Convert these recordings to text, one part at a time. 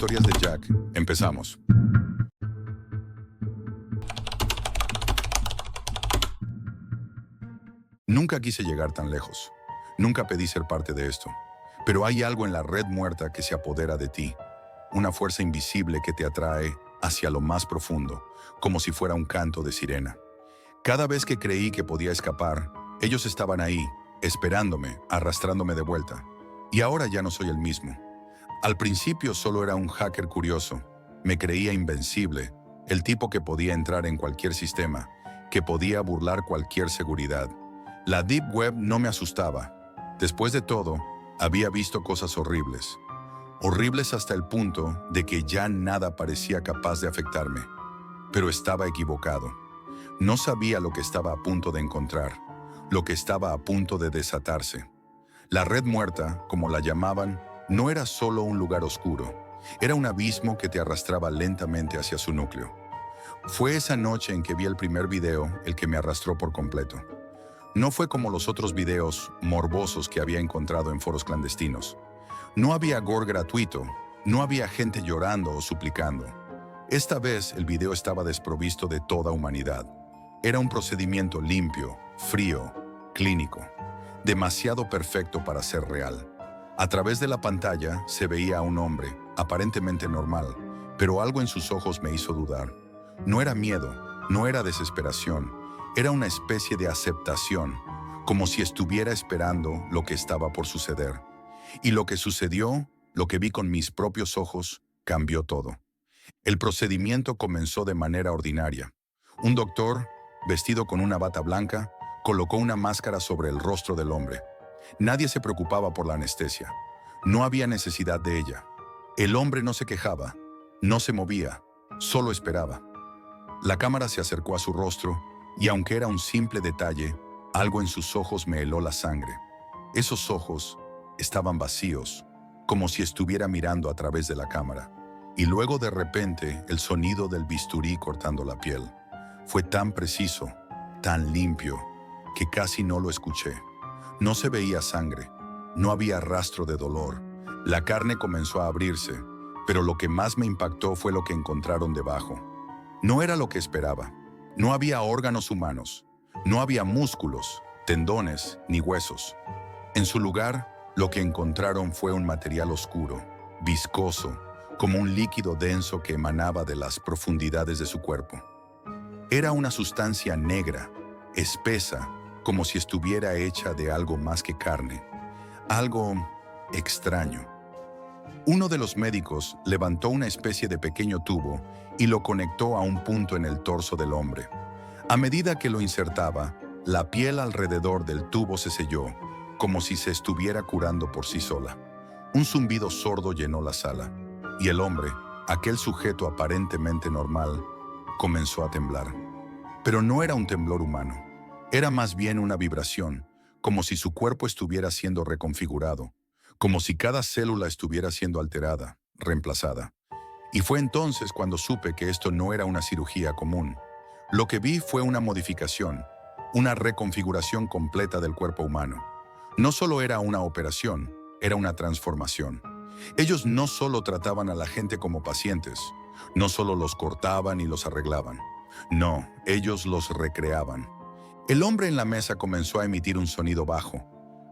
Historias de Jack. Empezamos. Nunca quise llegar tan lejos. Nunca pedí ser parte de esto. Pero hay algo en la red muerta que se apodera de ti. Una fuerza invisible que te atrae hacia lo más profundo, como si fuera un canto de sirena. Cada vez que creí que podía escapar, ellos estaban ahí, esperándome, arrastrándome de vuelta. Y ahora ya no soy el mismo. Al principio solo era un hacker curioso. Me creía invencible, el tipo que podía entrar en cualquier sistema, que podía burlar cualquier seguridad. La Deep Web no me asustaba. Después de todo, había visto cosas horribles. Horribles hasta el punto de que ya nada parecía capaz de afectarme. Pero estaba equivocado. No sabía lo que estaba a punto de encontrar, lo que estaba a punto de desatarse. La red muerta, como la llamaban, no era solo un lugar oscuro. Era un abismo que te arrastraba lentamente hacia su núcleo. Fue esa noche en que vi el primer video el que me arrastró por completo. No fue como los otros videos morbosos que había encontrado en foros clandestinos. No había gore gratuito, no había gente llorando o suplicando. Esta vez el video estaba desprovisto de toda humanidad. Era un procedimiento limpio, frío, clínico, demasiado perfecto para ser real. A través de la pantalla se veía a un hombre, aparentemente normal, pero algo en sus ojos me hizo dudar. No era miedo, no era desesperación, era una especie de aceptación, como si estuviera esperando lo que estaba por suceder. Y lo que sucedió, lo que vi con mis propios ojos, cambió todo. El procedimiento comenzó de manera ordinaria. Un doctor, vestido con una bata blanca, colocó una máscara sobre el rostro del hombre. Nadie se preocupaba por la anestesia. No había necesidad de ella. El hombre no se quejaba, no se movía, solo esperaba. La cámara se acercó a su rostro y aunque era un simple detalle, algo en sus ojos me heló la sangre. Esos ojos estaban vacíos, como si estuviera mirando a través de la cámara. Y luego de repente el sonido del bisturí cortando la piel. Fue tan preciso, tan limpio, que casi no lo escuché. No se veía sangre, no había rastro de dolor. La carne comenzó a abrirse, pero lo que más me impactó fue lo que encontraron debajo. No era lo que esperaba. No había órganos humanos, no había músculos, tendones ni huesos. En su lugar, lo que encontraron fue un material oscuro, viscoso, como un líquido denso que emanaba de las profundidades de su cuerpo. Era una sustancia negra, espesa, como si estuviera hecha de algo más que carne, algo extraño. Uno de los médicos levantó una especie de pequeño tubo y lo conectó a un punto en el torso del hombre. A medida que lo insertaba, la piel alrededor del tubo se selló, como si se estuviera curando por sí sola. Un zumbido sordo llenó la sala, y el hombre, aquel sujeto aparentemente normal, comenzó a temblar. Pero no era un temblor humano. Era más bien una vibración, como si su cuerpo estuviera siendo reconfigurado, como si cada célula estuviera siendo alterada, reemplazada. Y fue entonces cuando supe que esto no era una cirugía común. Lo que vi fue una modificación, una reconfiguración completa del cuerpo humano. No solo era una operación, era una transformación. Ellos no solo trataban a la gente como pacientes, no solo los cortaban y los arreglaban. No, ellos los recreaban. El hombre en la mesa comenzó a emitir un sonido bajo,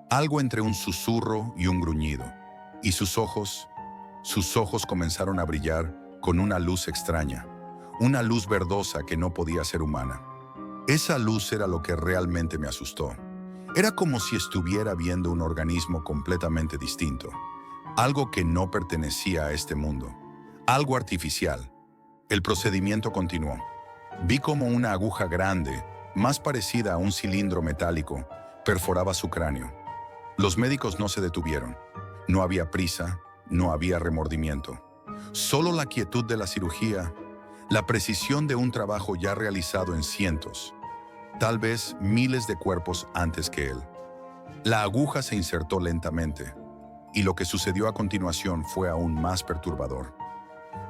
algo entre un susurro y un gruñido, y sus ojos comenzaron a brillar con una luz extraña, una luz verdosa que no podía ser humana. Esa luz era lo que realmente me asustó. Era como si estuviera viendo un organismo completamente distinto, algo que no pertenecía a este mundo, algo artificial. El procedimiento continuó. Vi como una aguja grande, más parecida a un cilindro metálico, perforaba su cráneo. Los médicos no se detuvieron. No había prisa, no había remordimiento. Solo la quietud de la cirugía, la precisión de un trabajo ya realizado en cientos, tal vez miles de cuerpos antes que él. La aguja se insertó lentamente, y lo que sucedió a continuación fue aún más perturbador.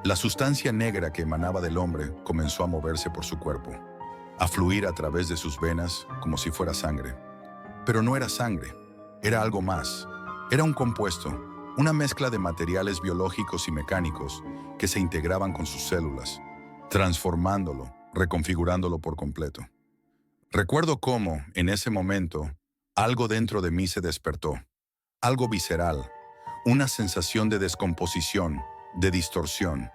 La sustancia negra que emanaba del hombre comenzó a moverse por su cuerpo, a fluir a través de sus venas como si fuera sangre. Pero no era sangre, era algo más. Era un compuesto, una mezcla de materiales biológicos y mecánicos que se integraban con sus células, transformándolo, reconfigurándolo por completo. Recuerdo cómo, en ese momento, algo dentro de mí se despertó, algo visceral, una sensación de descomposición, de distorsión.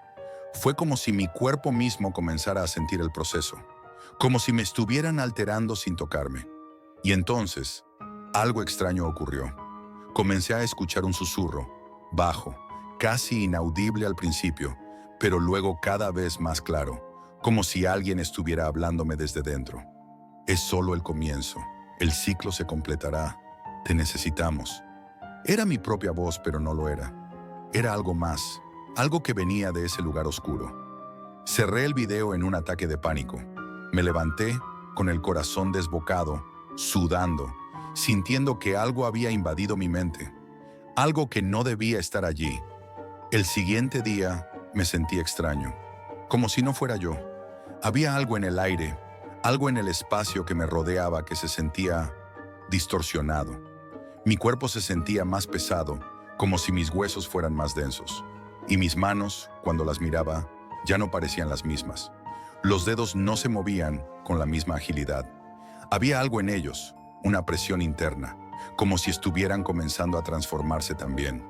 Fue como si mi cuerpo mismo comenzara a sentir el proceso, como si me estuvieran alterando sin tocarme. Y entonces, algo extraño ocurrió. Comencé a escuchar un susurro, bajo, casi inaudible al principio, pero luego cada vez más claro, como si alguien estuviera hablándome desde dentro. Es solo el comienzo. El ciclo se completará. Te necesitamos. Era mi propia voz, pero no lo era. Era algo más, algo que venía de ese lugar oscuro. Cerré el video en un ataque de pánico. Me levanté con el corazón desbocado, sudando, sintiendo que algo había invadido mi mente, algo que no debía estar allí. El siguiente día me sentí extraño, como si no fuera yo. Había algo en el aire, algo en el espacio que me rodeaba que se sentía distorsionado. Mi cuerpo se sentía más pesado, como si mis huesos fueran más densos. Y mis manos, cuando las miraba, ya no parecían las mismas. Los dedos no se movían con la misma agilidad. Había algo en ellos, una presión interna, como si estuvieran comenzando a transformarse también.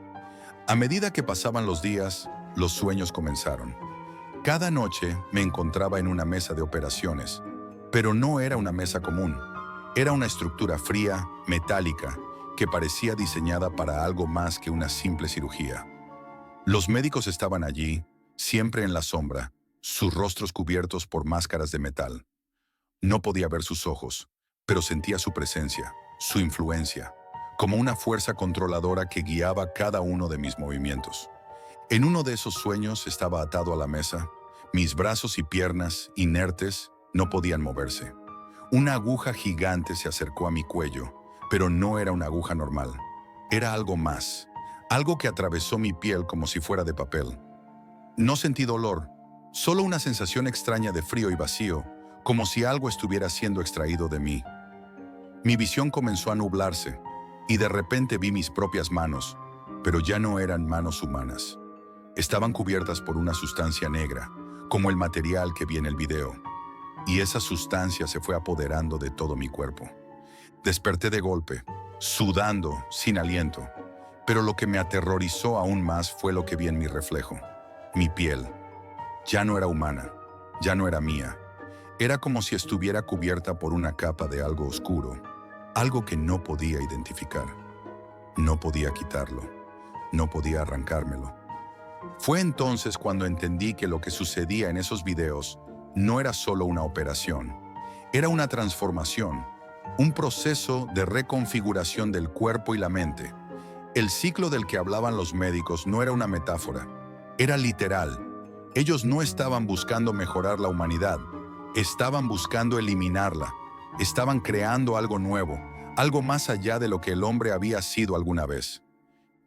A medida que pasaban los días, los sueños comenzaron. Cada noche me encontraba en una mesa de operaciones, pero no era una mesa común. Era una estructura fría, metálica, que parecía diseñada para algo más que una simple cirugía. Los médicos estaban allí, siempre en la sombra, sus rostros cubiertos por máscaras de metal. No podía ver sus ojos, pero sentía su presencia, su influencia, como una fuerza controladora que guiaba cada uno de mis movimientos. En uno de esos sueños estaba atado a la mesa. Mis brazos y piernas, inertes, no podían moverse. Una aguja gigante se acercó a mi cuello, pero no era una aguja normal. Era algo más, algo que atravesó mi piel como si fuera de papel. No sentí dolor, solo una sensación extraña de frío y vacío, como si algo estuviera siendo extraído de mí. Mi visión comenzó a nublarse, y de repente vi mis propias manos, pero ya no eran manos humanas. Estaban cubiertas por una sustancia negra, como el material que vi en el video, y esa sustancia se fue apoderando de todo mi cuerpo. Desperté de golpe, sudando, sin aliento, pero lo que me aterrorizó aún más fue lo que vi en mi reflejo. Mi piel ya no era humana, ya no era mía. Era como si estuviera cubierta por una capa de algo oscuro, algo que no podía identificar. No podía quitarlo, no podía arrancármelo. Fue entonces cuando entendí que lo que sucedía en esos videos no era solo una operación, era una transformación, un proceso de reconfiguración del cuerpo y la mente. El ciclo del que hablaban los médicos no era una metáfora, era literal. Ellos no estaban buscando mejorar la humanidad, estaban buscando eliminarla, estaban creando algo nuevo, algo más allá de lo que el hombre había sido alguna vez.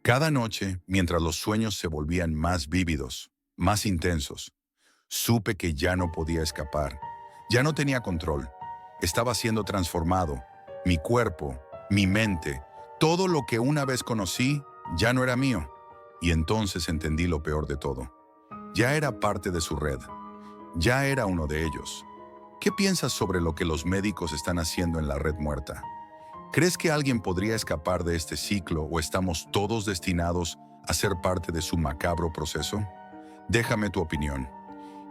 Cada noche, mientras los sueños se volvían más vívidos, más intensos, supe que ya no podía escapar, ya no tenía control. Estaba siendo transformado. Mi cuerpo, mi mente, todo lo que una vez conocí ya no era mío. Y entonces entendí lo peor de todo. Ya era parte de su red. Ya era uno de ellos. ¿Qué piensas sobre lo que los médicos están haciendo en la red muerta? ¿Crees que alguien podría escapar de este ciclo o estamos todos destinados a ser parte de su macabro proceso? Déjame tu opinión.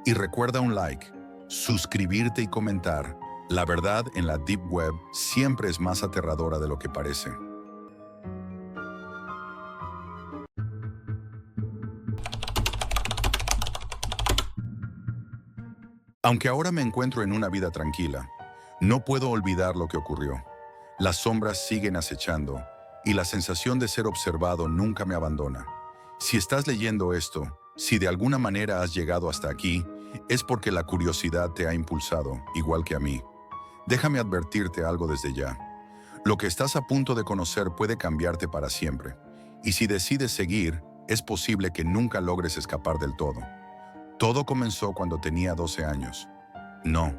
Y recuerda un like, suscribirte y comentar. La verdad en la Deep Web siempre es más aterradora de lo que parece. Aunque ahora me encuentro en una vida tranquila, no puedo olvidar lo que ocurrió. Las sombras siguen acechando y la sensación de ser observado nunca me abandona. Si estás leyendo esto, si de alguna manera has llegado hasta aquí, es porque la curiosidad te ha impulsado, igual que a mí. Déjame advertirte algo desde ya. Lo que estás a punto de conocer puede cambiarte para siempre. Y si decides seguir, es posible que nunca logres escapar del todo. Todo comenzó cuando tenía 12 años. No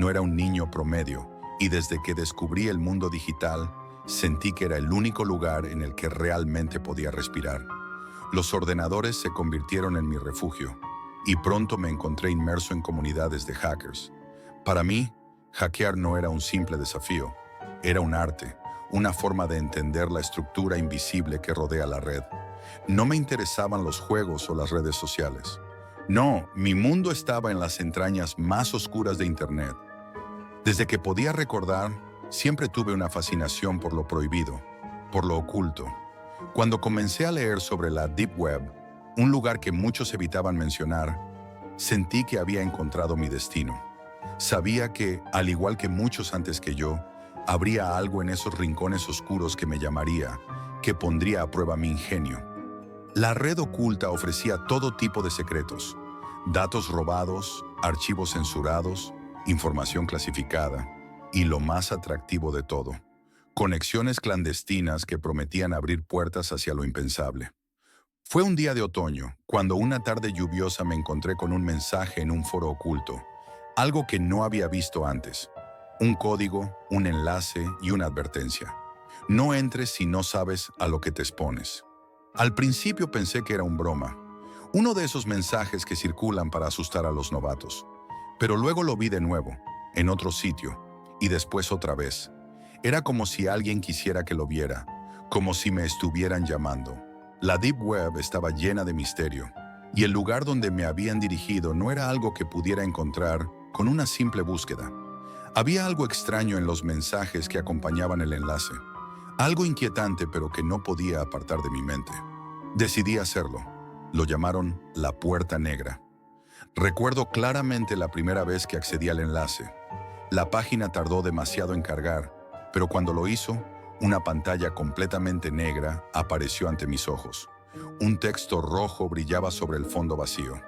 era un niño promedio, y desde que descubrí el mundo digital, sentí que era el único lugar en el que realmente podía respirar. Los ordenadores se convirtieron en mi refugio y pronto me encontré inmerso en comunidades de hackers. Para mí, hackear no era un simple desafío, era un arte, una forma de entender la estructura invisible que rodea la red. No me interesaban los juegos o las redes sociales. No, mi mundo estaba en las entrañas más oscuras de Internet. Desde que podía recordar, siempre tuve una fascinación por lo prohibido, por lo oculto. Cuando comencé a leer sobre la Deep Web, un lugar que muchos evitaban mencionar, sentí que había encontrado mi destino. Sabía que, al igual que muchos antes que yo, habría algo en esos rincones oscuros que me llamaría, que pondría a prueba mi ingenio. La red oculta ofrecía todo tipo de secretos: datos robados, archivos censurados, información clasificada y, lo más atractivo de todo, conexiones clandestinas que prometían abrir puertas hacia lo impensable. Fue un día de otoño, cuando una tarde lluviosa me encontré con un mensaje en un foro oculto, algo que no había visto antes. Un código, un enlace y una advertencia. No entres si no sabes a lo que te expones. Al principio pensé que era un broma, uno de esos mensajes que circulan para asustar a los novatos. Pero luego lo vi de nuevo, en otro sitio, y después otra vez. Era como si alguien quisiera que lo viera, como si me estuvieran llamando. La Deep Web estaba llena de misterio, y el lugar donde me habían dirigido no era algo que pudiera encontrar con una simple búsqueda. Había algo extraño en los mensajes que acompañaban el enlace, algo inquietante pero que no podía apartar de mi mente. Decidí hacerlo. Lo llamaron la Puerta Negra. Recuerdo claramente la primera vez que accedí al enlace. La página tardó demasiado en cargar, pero cuando lo hizo, una pantalla completamente negra apareció ante mis ojos. Un texto rojo brillaba sobre el fondo vacío.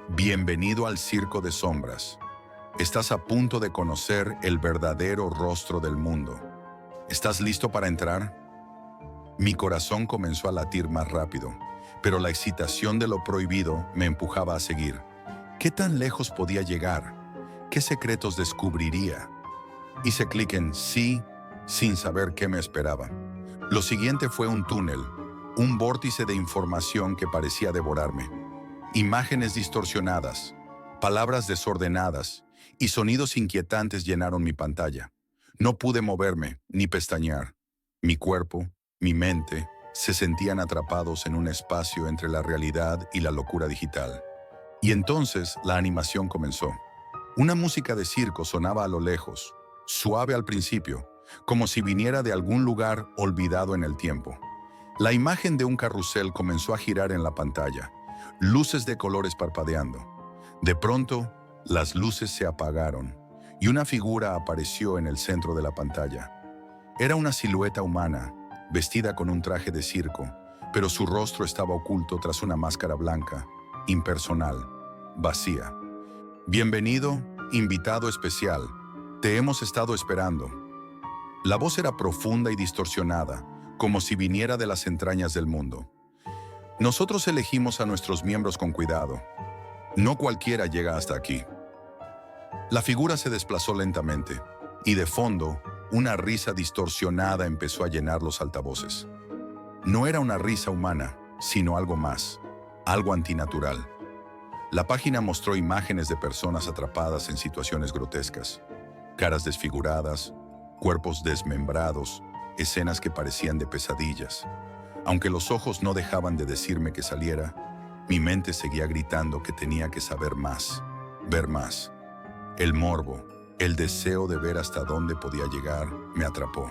Bienvenido al Circo de Sombras. Estás a punto de conocer el verdadero rostro del mundo. ¿Estás listo para entrar? Mi corazón comenzó a latir más rápido, pero la excitación de lo prohibido me empujaba a seguir. ¿Qué tan lejos podía llegar? ¿Qué secretos descubriría? Hice clic en sí, sin saber qué me esperaba. Lo siguiente fue un túnel, un vórtice de información que parecía devorarme. Imágenes distorsionadas, palabras desordenadas y sonidos inquietantes llenaron mi pantalla. No pude moverme ni pestañear. Mi cuerpo, mi mente, se sentían atrapados en un espacio entre la realidad y la locura digital. Y entonces la animación comenzó. Una música de circo sonaba a lo lejos, suave al principio, como si viniera de algún lugar olvidado en el tiempo. La imagen de un carrusel comenzó a girar en la pantalla, luces de colores parpadeando. De pronto, las luces se apagaron y una figura apareció en el centro de la pantalla. Era una silueta humana, vestida con un traje de circo, pero su rostro estaba oculto tras una máscara blanca, impersonal, vacía. Bienvenido, invitado especial. Te hemos estado esperando. La voz era profunda y distorsionada, como si viniera de las entrañas del mundo. Nosotros elegimos a nuestros miembros con cuidado. No cualquiera llega hasta aquí. La figura se desplazó lentamente, y de fondo, una risa distorsionada empezó a llenar los altavoces. No era una risa humana, sino algo más, algo antinatural. La página mostró imágenes de personas atrapadas en situaciones grotescas, caras desfiguradas, cuerpos desmembrados, escenas que parecían de pesadillas. Aunque los ojos no dejaban de decirme que saliera, mi mente seguía gritando que tenía que saber más, ver más. El morbo, el deseo de ver hasta dónde podía llegar, me atrapó.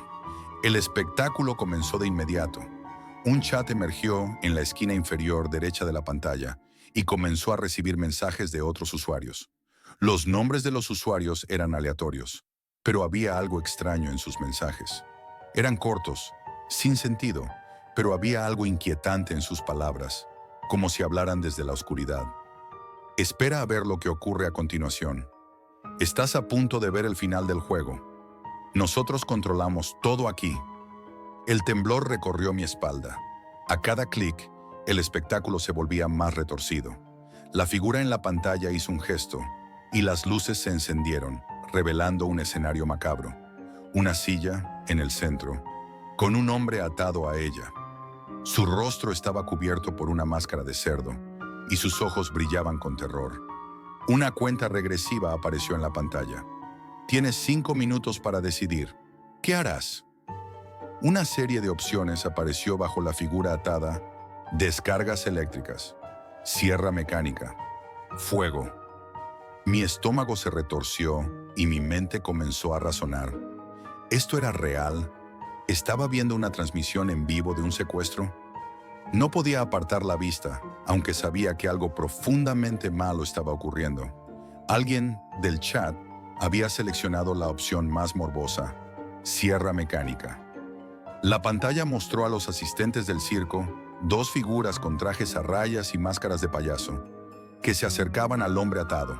El espectáculo comenzó de inmediato. Un chat emergió en la esquina inferior derecha de la pantalla y comenzó a recibir mensajes de otros usuarios. Los nombres de los usuarios eran aleatorios, pero había algo extraño en sus mensajes. Eran cortos, sin sentido, pero había algo inquietante en sus palabras, como si hablaran desde la oscuridad. Espera a ver lo que ocurre a continuación. Estás a punto de ver el final del juego. Nosotros controlamos todo aquí. El temblor recorrió mi espalda. A cada clic, el espectáculo se volvía más retorcido. La figura en la pantalla hizo un gesto, y las luces se encendieron, revelando un escenario macabro. Una silla, en el centro, con un hombre atado a ella. Su rostro estaba cubierto por una máscara de cerdo y sus ojos brillaban con terror. Una cuenta regresiva apareció en la pantalla. Tienes 5 minutos para decidir. ¿Qué harás? Una serie de opciones apareció bajo la figura atada: descargas eléctricas, sierra mecánica, fuego. Mi estómago se retorció y mi mente comenzó a razonar. ¿Esto era real? ¿Estaba viendo una transmisión en vivo de un secuestro? No podía apartar la vista, aunque sabía que algo profundamente malo estaba ocurriendo. Alguien del chat había seleccionado la opción más morbosa: sierra mecánica. La pantalla mostró a los asistentes del circo, 2 figuras con trajes a rayas y máscaras de payaso, que se acercaban al hombre atado.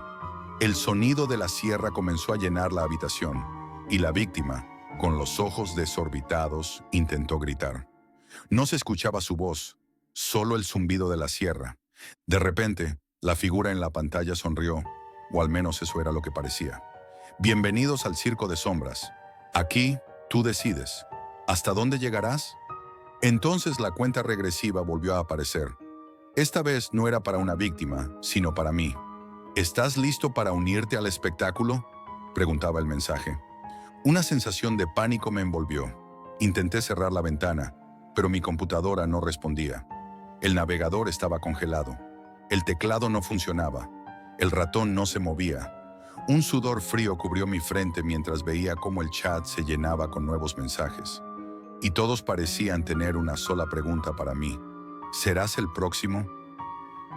El sonido de la sierra comenzó a llenar la habitación, y la víctima, con los ojos desorbitados, intentó gritar. No se escuchaba su voz, solo el zumbido de la sierra. De repente, la figura en la pantalla sonrió, o al menos eso era lo que parecía. Bienvenidos al Circo de Sombras. Aquí, tú decides. ¿Hasta dónde llegarás? Entonces la cuenta regresiva volvió a aparecer. Esta vez no era para una víctima, sino para mí. ¿Estás listo para unirte al espectáculo?, preguntaba el mensaje. Una sensación de pánico me envolvió. Intenté cerrar la ventana, pero mi computadora no respondía. El navegador estaba congelado. El teclado no funcionaba. El ratón no se movía. Un sudor frío cubrió mi frente mientras veía cómo el chat se llenaba con nuevos mensajes. Y todos parecían tener una sola pregunta para mí. ¿Serás el próximo?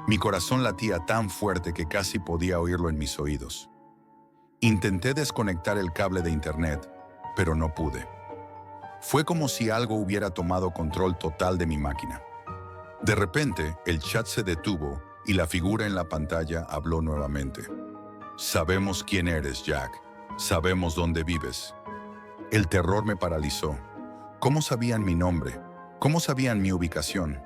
Mi corazón latía tan fuerte que casi podía oírlo en mis oídos. Intenté desconectar el cable de internet, pero no pude. Fue como si algo hubiera tomado control total de mi máquina. De repente, el chat se detuvo y la figura en la pantalla habló nuevamente. Sabemos quién eres, Jack. Sabemos dónde vives. El terror me paralizó. ¿Cómo sabían mi nombre? ¿Cómo sabían mi ubicación?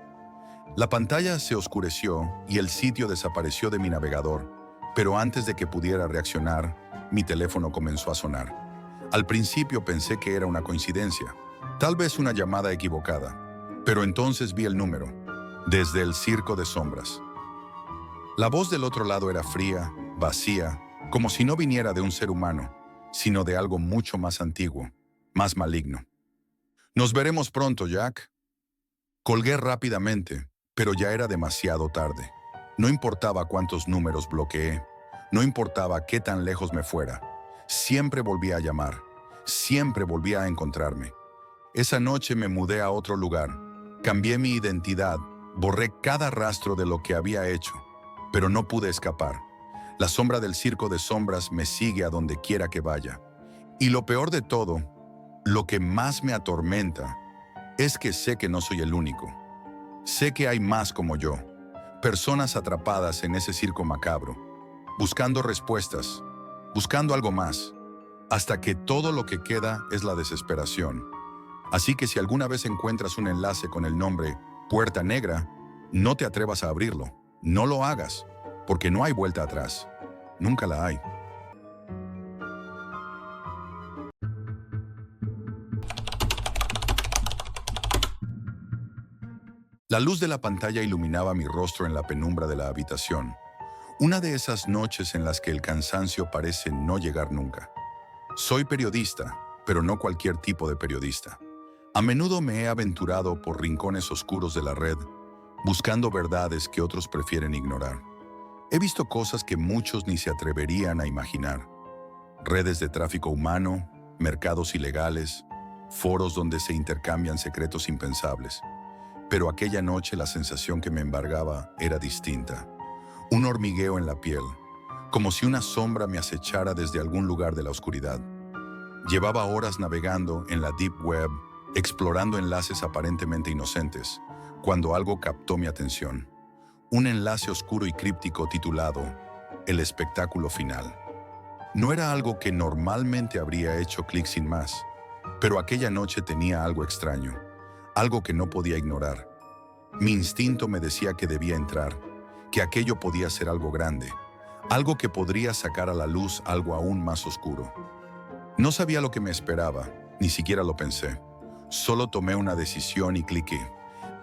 La pantalla se oscureció y el sitio desapareció de mi navegador, pero antes de que pudiera reaccionar, mi teléfono comenzó a sonar. Al principio pensé que era una coincidencia, tal vez una llamada equivocada, pero entonces vi el número, desde el Circo de Sombras. La voz del otro lado era fría, vacía, como si no viniera de un ser humano, sino de algo mucho más antiguo, más maligno. Nos veremos pronto, Jack. Colgué rápidamente, pero ya era demasiado tarde. No importaba cuántos números bloqueé, no importaba qué tan lejos me fuera. Siempre volvía a llamar, siempre volvía a encontrarme. Esa noche me mudé a otro lugar, cambié mi identidad, borré cada rastro de lo que había hecho, pero no pude escapar. La sombra del Circo de Sombras me sigue a donde quiera que vaya. Y lo peor de todo, lo que más me atormenta, es que sé que no soy el único. Sé que hay más como yo, personas atrapadas en ese circo macabro, buscando respuestas, buscando algo más, hasta que todo lo que queda es la desesperación. Así que si alguna vez encuentras un enlace con el nombre Puerta Negra, no te atrevas a abrirlo, no lo hagas, porque no hay vuelta atrás, nunca la hay. La luz de la pantalla iluminaba mi rostro en la penumbra de la habitación. Una de esas noches en las que el cansancio parece no llegar nunca. Soy periodista, pero no cualquier tipo de periodista. A menudo me he aventurado por rincones oscuros de la red, buscando verdades que otros prefieren ignorar. He visto cosas que muchos ni se atreverían a imaginar. Redes de tráfico humano, mercados ilegales, foros donde se intercambian secretos impensables. Pero aquella noche la sensación que me embargaba era distinta. Un hormigueo en la piel, como si una sombra me acechara desde algún lugar de la oscuridad. Llevaba horas navegando en la Deep Web, explorando enlaces aparentemente inocentes, cuando algo captó mi atención. Un enlace oscuro y críptico titulado El espectáculo final. No era algo que normalmente habría hecho clic sin más, pero aquella noche tenía algo extraño. Algo que no podía ignorar. Mi instinto me decía que debía entrar, que aquello podía ser algo grande, algo que podría sacar a la luz algo aún más oscuro. No sabía lo que me esperaba, ni siquiera lo pensé. Solo tomé una decisión y cliqué.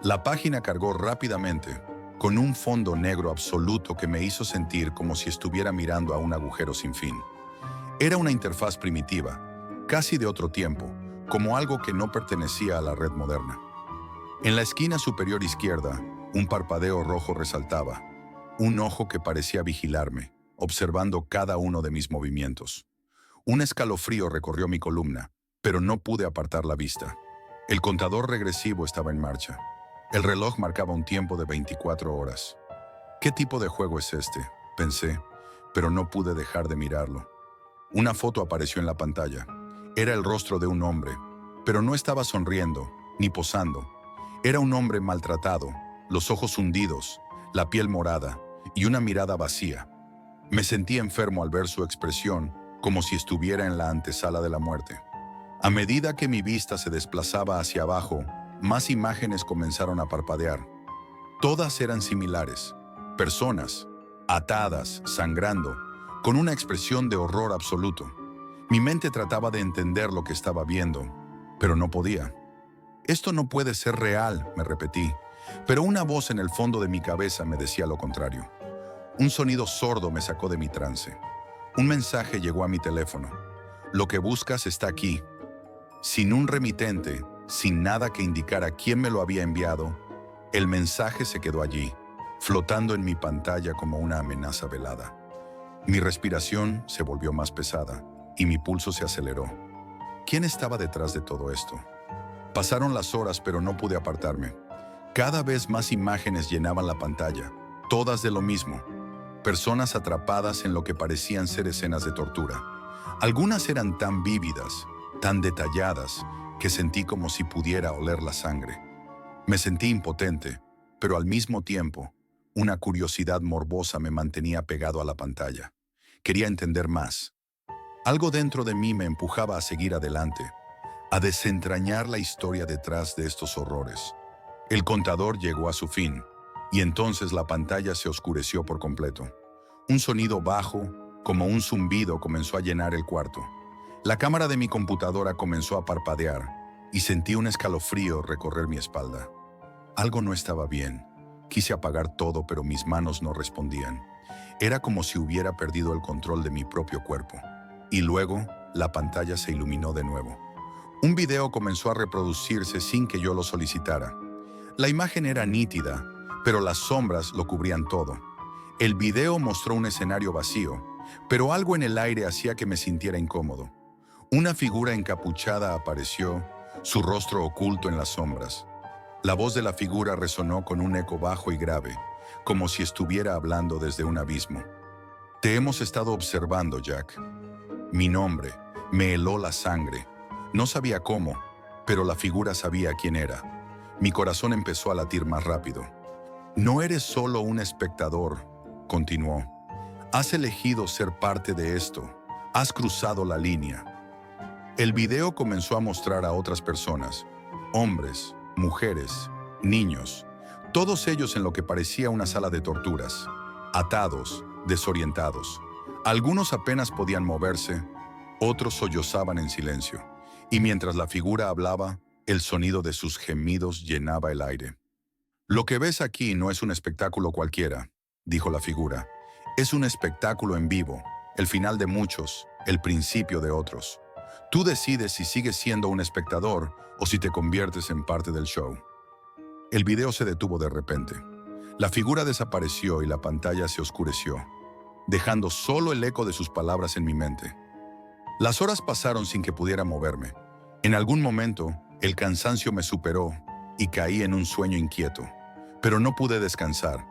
La página cargó rápidamente, con un fondo negro absoluto que me hizo sentir como si estuviera mirando a un agujero sin fin. Era una interfaz primitiva, casi de otro tiempo, como algo que no pertenecía a la red moderna. En la esquina superior izquierda, un parpadeo rojo resaltaba, un ojo que parecía vigilarme, observando cada uno de mis movimientos. Un escalofrío recorrió mi columna, pero no pude apartar la vista. El contador regresivo estaba en marcha. El reloj marcaba un tiempo de 24 horas. ¿Qué tipo de juego es este?, pensé, pero no pude dejar de mirarlo. Una foto apareció en la pantalla. Era el rostro de un hombre, pero no estaba sonriendo, ni posando. Era un hombre maltratado, los ojos hundidos, la piel morada y una mirada vacía. Me sentí enfermo al ver su expresión, como si estuviera en la antesala de la muerte. A medida que mi vista se desplazaba hacia abajo, más imágenes comenzaron a parpadear. Todas eran similares. Personas, atadas, sangrando, con una expresión de horror absoluto. Mi mente trataba de entender lo que estaba viendo, pero no podía. Esto no puede ser real, me repetí, pero una voz en el fondo de mi cabeza me decía lo contrario. Un sonido sordo me sacó de mi trance. Un mensaje llegó a mi teléfono. Lo que buscas está aquí. Sin un remitente, sin nada que indicara quién me lo había enviado, el mensaje se quedó allí, flotando en mi pantalla como una amenaza velada. Mi respiración se volvió más pesada y mi pulso se aceleró. ¿Quién estaba detrás de todo esto? Pasaron las horas, pero no pude apartarme. Cada vez más imágenes llenaban la pantalla, todas de lo mismo. Personas atrapadas en lo que parecían ser escenas de tortura. Algunas eran tan vívidas, tan detalladas, que sentí como si pudiera oler la sangre. Me sentí impotente, pero al mismo tiempo, una curiosidad morbosa me mantenía pegado a la pantalla. Quería entender más. Algo dentro de mí me empujaba a seguir adelante, a desentrañar la historia detrás de estos horrores. El contador llegó a su fin, y entonces la pantalla se oscureció por completo. Un sonido bajo, como un zumbido, comenzó a llenar el cuarto. La cámara de mi computadora comenzó a parpadear, y sentí un escalofrío recorrer mi espalda. Algo no estaba bien. Quise apagar todo, pero mis manos no respondían. Era como si hubiera perdido el control de mi propio cuerpo. Y luego, la pantalla se iluminó de nuevo. Un video comenzó a reproducirse sin que yo lo solicitara. La imagen era nítida, pero las sombras lo cubrían todo. El video mostró un escenario vacío, pero algo en el aire hacía que me sintiera incómodo. Una figura encapuchada apareció, su rostro oculto en las sombras. La voz de la figura resonó con un eco bajo y grave, como si estuviera hablando desde un abismo. Te hemos estado observando, Jack. Mi nombre me heló la sangre. No sabía cómo, pero la figura sabía quién era. Mi corazón empezó a latir más rápido. No eres solo un espectador, continuó. Has elegido ser parte de esto. Has cruzado la línea. El video comenzó a mostrar a otras personas, hombres, mujeres, niños, todos ellos en lo que parecía una sala de torturas, atados, desorientados. Algunos apenas podían moverse, otros sollozaban en silencio, y mientras la figura hablaba, el sonido de sus gemidos llenaba el aire. Lo que ves aquí no es un espectáculo cualquiera, dijo la figura. Es un espectáculo en vivo, el final de muchos, el principio de otros. Tú decides si sigues siendo un espectador o si te conviertes en parte del show. El video se detuvo de repente. La figura desapareció y la pantalla se oscureció, dejando solo el eco de sus palabras en mi mente. Las horas pasaron sin que pudiera moverme. En algún momento, el cansancio me superó y caí en un sueño inquieto. Pero no pude descansar.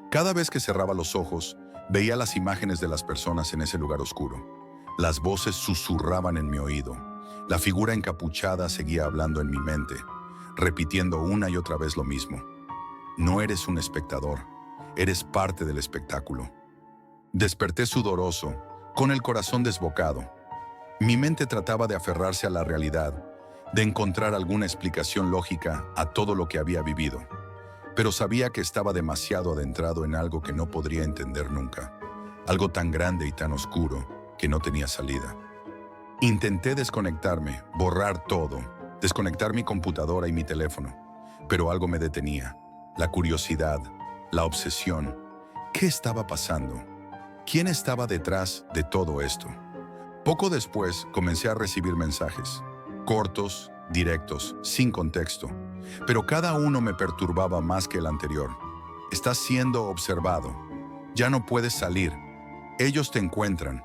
Cada vez que cerraba los ojos, veía las imágenes de las personas en ese lugar oscuro. Las voces susurraban en mi oído. La figura encapuchada seguía hablando en mi mente, repitiendo una y otra vez lo mismo. No eres un espectador, eres parte del espectáculo. Desperté sudoroso, con el corazón desbocado. Mi mente trataba de aferrarse a la realidad, de encontrar alguna explicación lógica a todo lo que había vivido. Pero sabía que estaba demasiado adentrado en algo que no podría entender nunca. Algo tan grande y tan oscuro que no tenía salida. Intenté desconectarme, borrar todo, desconectar mi computadora y mi teléfono. Pero algo me detenía. La curiosidad, la obsesión. ¿Qué estaba pasando? ¿Quién estaba detrás de todo esto? Poco después comencé a recibir mensajes, cortos, directos, sin contexto, pero cada uno me perturbaba más que el anterior. Estás siendo observado. Ya no puedes salir. Ellos te encuentran.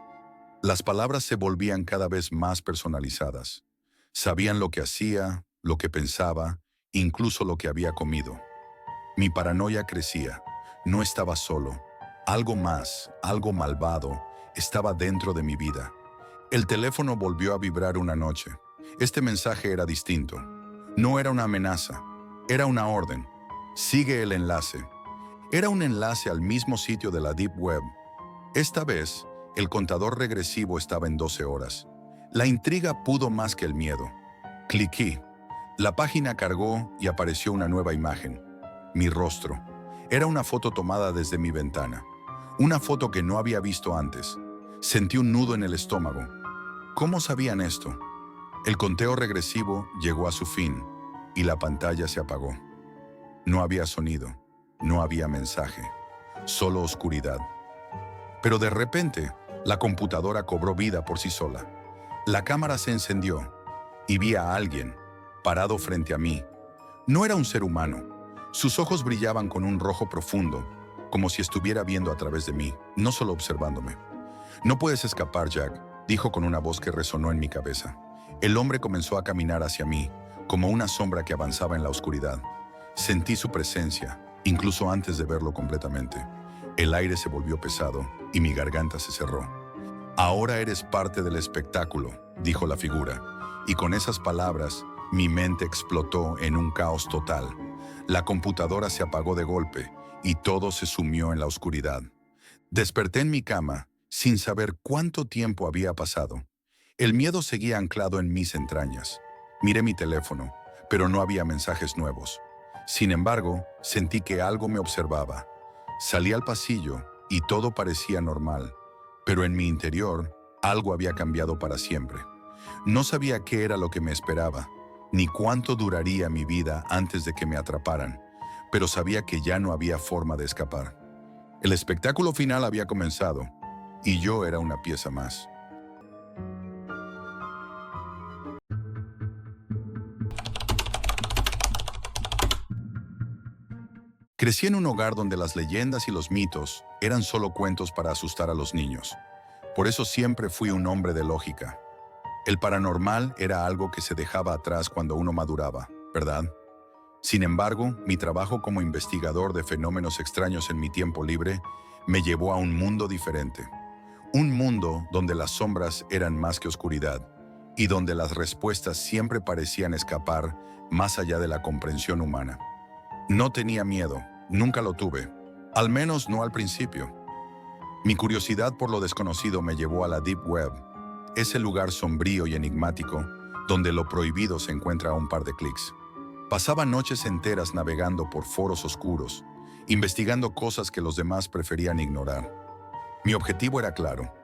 Las palabras se volvían cada vez más personalizadas. Sabían lo que hacía, lo que pensaba, incluso lo que había comido. Mi paranoia crecía. No estaba solo. Algo más, algo malvado, estaba dentro de mi vida. El teléfono volvió a vibrar una noche. Este mensaje era distinto. No era una amenaza, era una orden. Sigue el enlace. Era un enlace al mismo sitio de la Deep Web. Esta vez, el contador regresivo estaba en 12 horas. La intriga pudo más que el miedo. Cliqué. La página cargó y apareció una nueva imagen. Mi rostro. Era una foto tomada desde mi ventana. Una foto que no había visto antes. Sentí un nudo en el estómago. ¿Cómo sabían esto? El conteo regresivo llegó a su fin y la pantalla se apagó. No había sonido, no había mensaje, solo oscuridad. Pero de repente, la computadora cobró vida por sí sola. La cámara se encendió y vi a alguien parado frente a mí. No era un ser humano. Sus ojos brillaban con un rojo profundo, como si estuviera viendo a través de mí, no solo observándome. «No puedes escapar, Jack», dijo con una voz que resonó en mi cabeza. El hombre comenzó a caminar hacia mí, como una sombra que avanzaba en la oscuridad. Sentí su presencia, incluso antes de verlo completamente. El aire se volvió pesado y mi garganta se cerró. «Ahora eres parte del espectáculo», dijo la figura, y con esas palabras mi mente explotó en un caos total. La computadora se apagó de golpe y todo se sumió en la oscuridad. Desperté en mi cama sin saber cuánto tiempo había pasado. El miedo seguía anclado en mis entrañas. Miré mi teléfono, pero no había mensajes nuevos. Sin embargo, sentí que algo me observaba. Salí al pasillo y todo parecía normal, pero en mi interior algo había cambiado para siempre. No sabía qué era lo que me esperaba, ni cuánto duraría mi vida antes de que me atraparan, pero sabía que ya no había forma de escapar. El espectáculo final había comenzado, y yo era una pieza más. Crecí en un hogar donde las leyendas y los mitos eran solo cuentos para asustar a los niños. Por eso siempre fui un hombre de lógica. El paranormal era algo que se dejaba atrás cuando uno maduraba, ¿verdad? Sin embargo, mi trabajo como investigador de fenómenos extraños en mi tiempo libre me llevó a un mundo diferente. Un mundo donde las sombras eran más que oscuridad y donde las respuestas siempre parecían escapar más allá de la comprensión humana. No tenía miedo, nunca lo tuve, al menos no al principio. Mi curiosidad por lo desconocido me llevó a la Deep Web, ese lugar sombrío y enigmático donde lo prohibido se encuentra a un par de clics. Pasaba noches enteras navegando por foros oscuros, investigando cosas que los demás preferían ignorar. Mi objetivo era claro: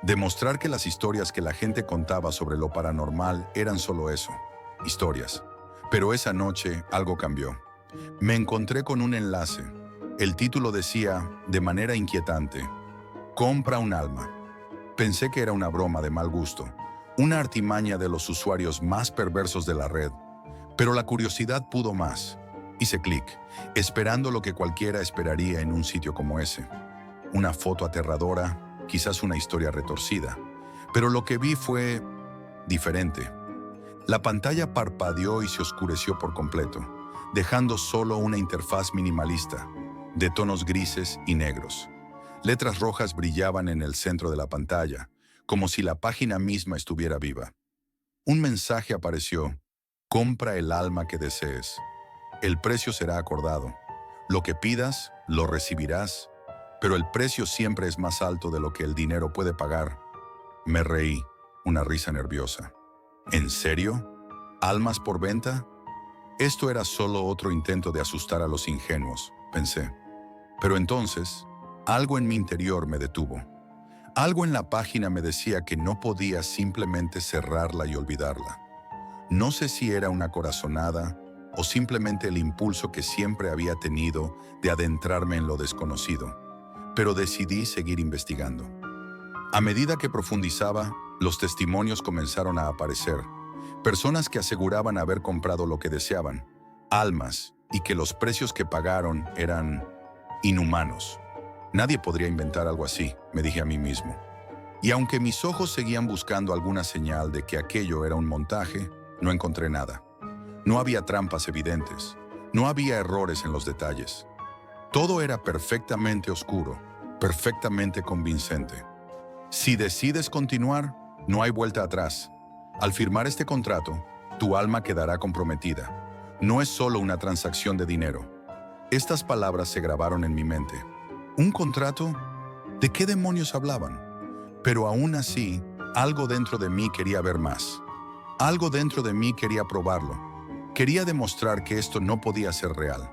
demostrar que las historias que la gente contaba sobre lo paranormal eran solo eso, historias. Pero esa noche algo cambió. Me encontré con un enlace. El título decía, de manera inquietante, «Compra un alma». Pensé que era una broma de mal gusto, una artimaña de los usuarios más perversos de la red. Pero la curiosidad pudo más. Hice clic, esperando lo que cualquiera esperaría en un sitio como ese. Una foto aterradora, quizás una historia retorcida. Pero lo que vi fue diferente. La pantalla parpadeó y se oscureció por completo, dejando solo una interfaz minimalista, de tonos grises y negros. Letras rojas brillaban en el centro de la pantalla, como si la página misma estuviera viva. Un mensaje apareció: «Compra el alma que desees. El precio será acordado. Lo que pidas, lo recibirás, pero el precio siempre es más alto de lo que el dinero puede pagar». Me reí, una risa nerviosa. ¿En serio? ¿Almas por venta? Esto era solo otro intento de asustar a los ingenuos, pensé. Pero entonces, algo en mi interior me detuvo. Algo en la página me decía que no podía simplemente cerrarla y olvidarla. No sé si era una corazonada o simplemente el impulso que siempre había tenido de adentrarme en lo desconocido, pero decidí seguir investigando. A medida que profundizaba, los testimonios comenzaron a aparecer, personas que aseguraban haber comprado lo que deseaban, almas, y que los precios que pagaron eran inhumanos. Nadie podría inventar algo así, me dije a mí mismo. Y aunque mis ojos seguían buscando alguna señal de que aquello era un montaje, no encontré nada. No había trampas evidentes, no había errores en los detalles. Todo era perfectamente oscuro, perfectamente convincente. Si decides continuar, no hay vuelta atrás. Al firmar este contrato, tu alma quedará comprometida. No es solo una transacción de dinero. Estas palabras se grabaron en mi mente. ¿Un contrato? ¿De qué demonios hablaban? Pero aún así, algo dentro de mí quería ver más. Algo dentro de mí quería probarlo. Quería demostrar que esto no podía ser real.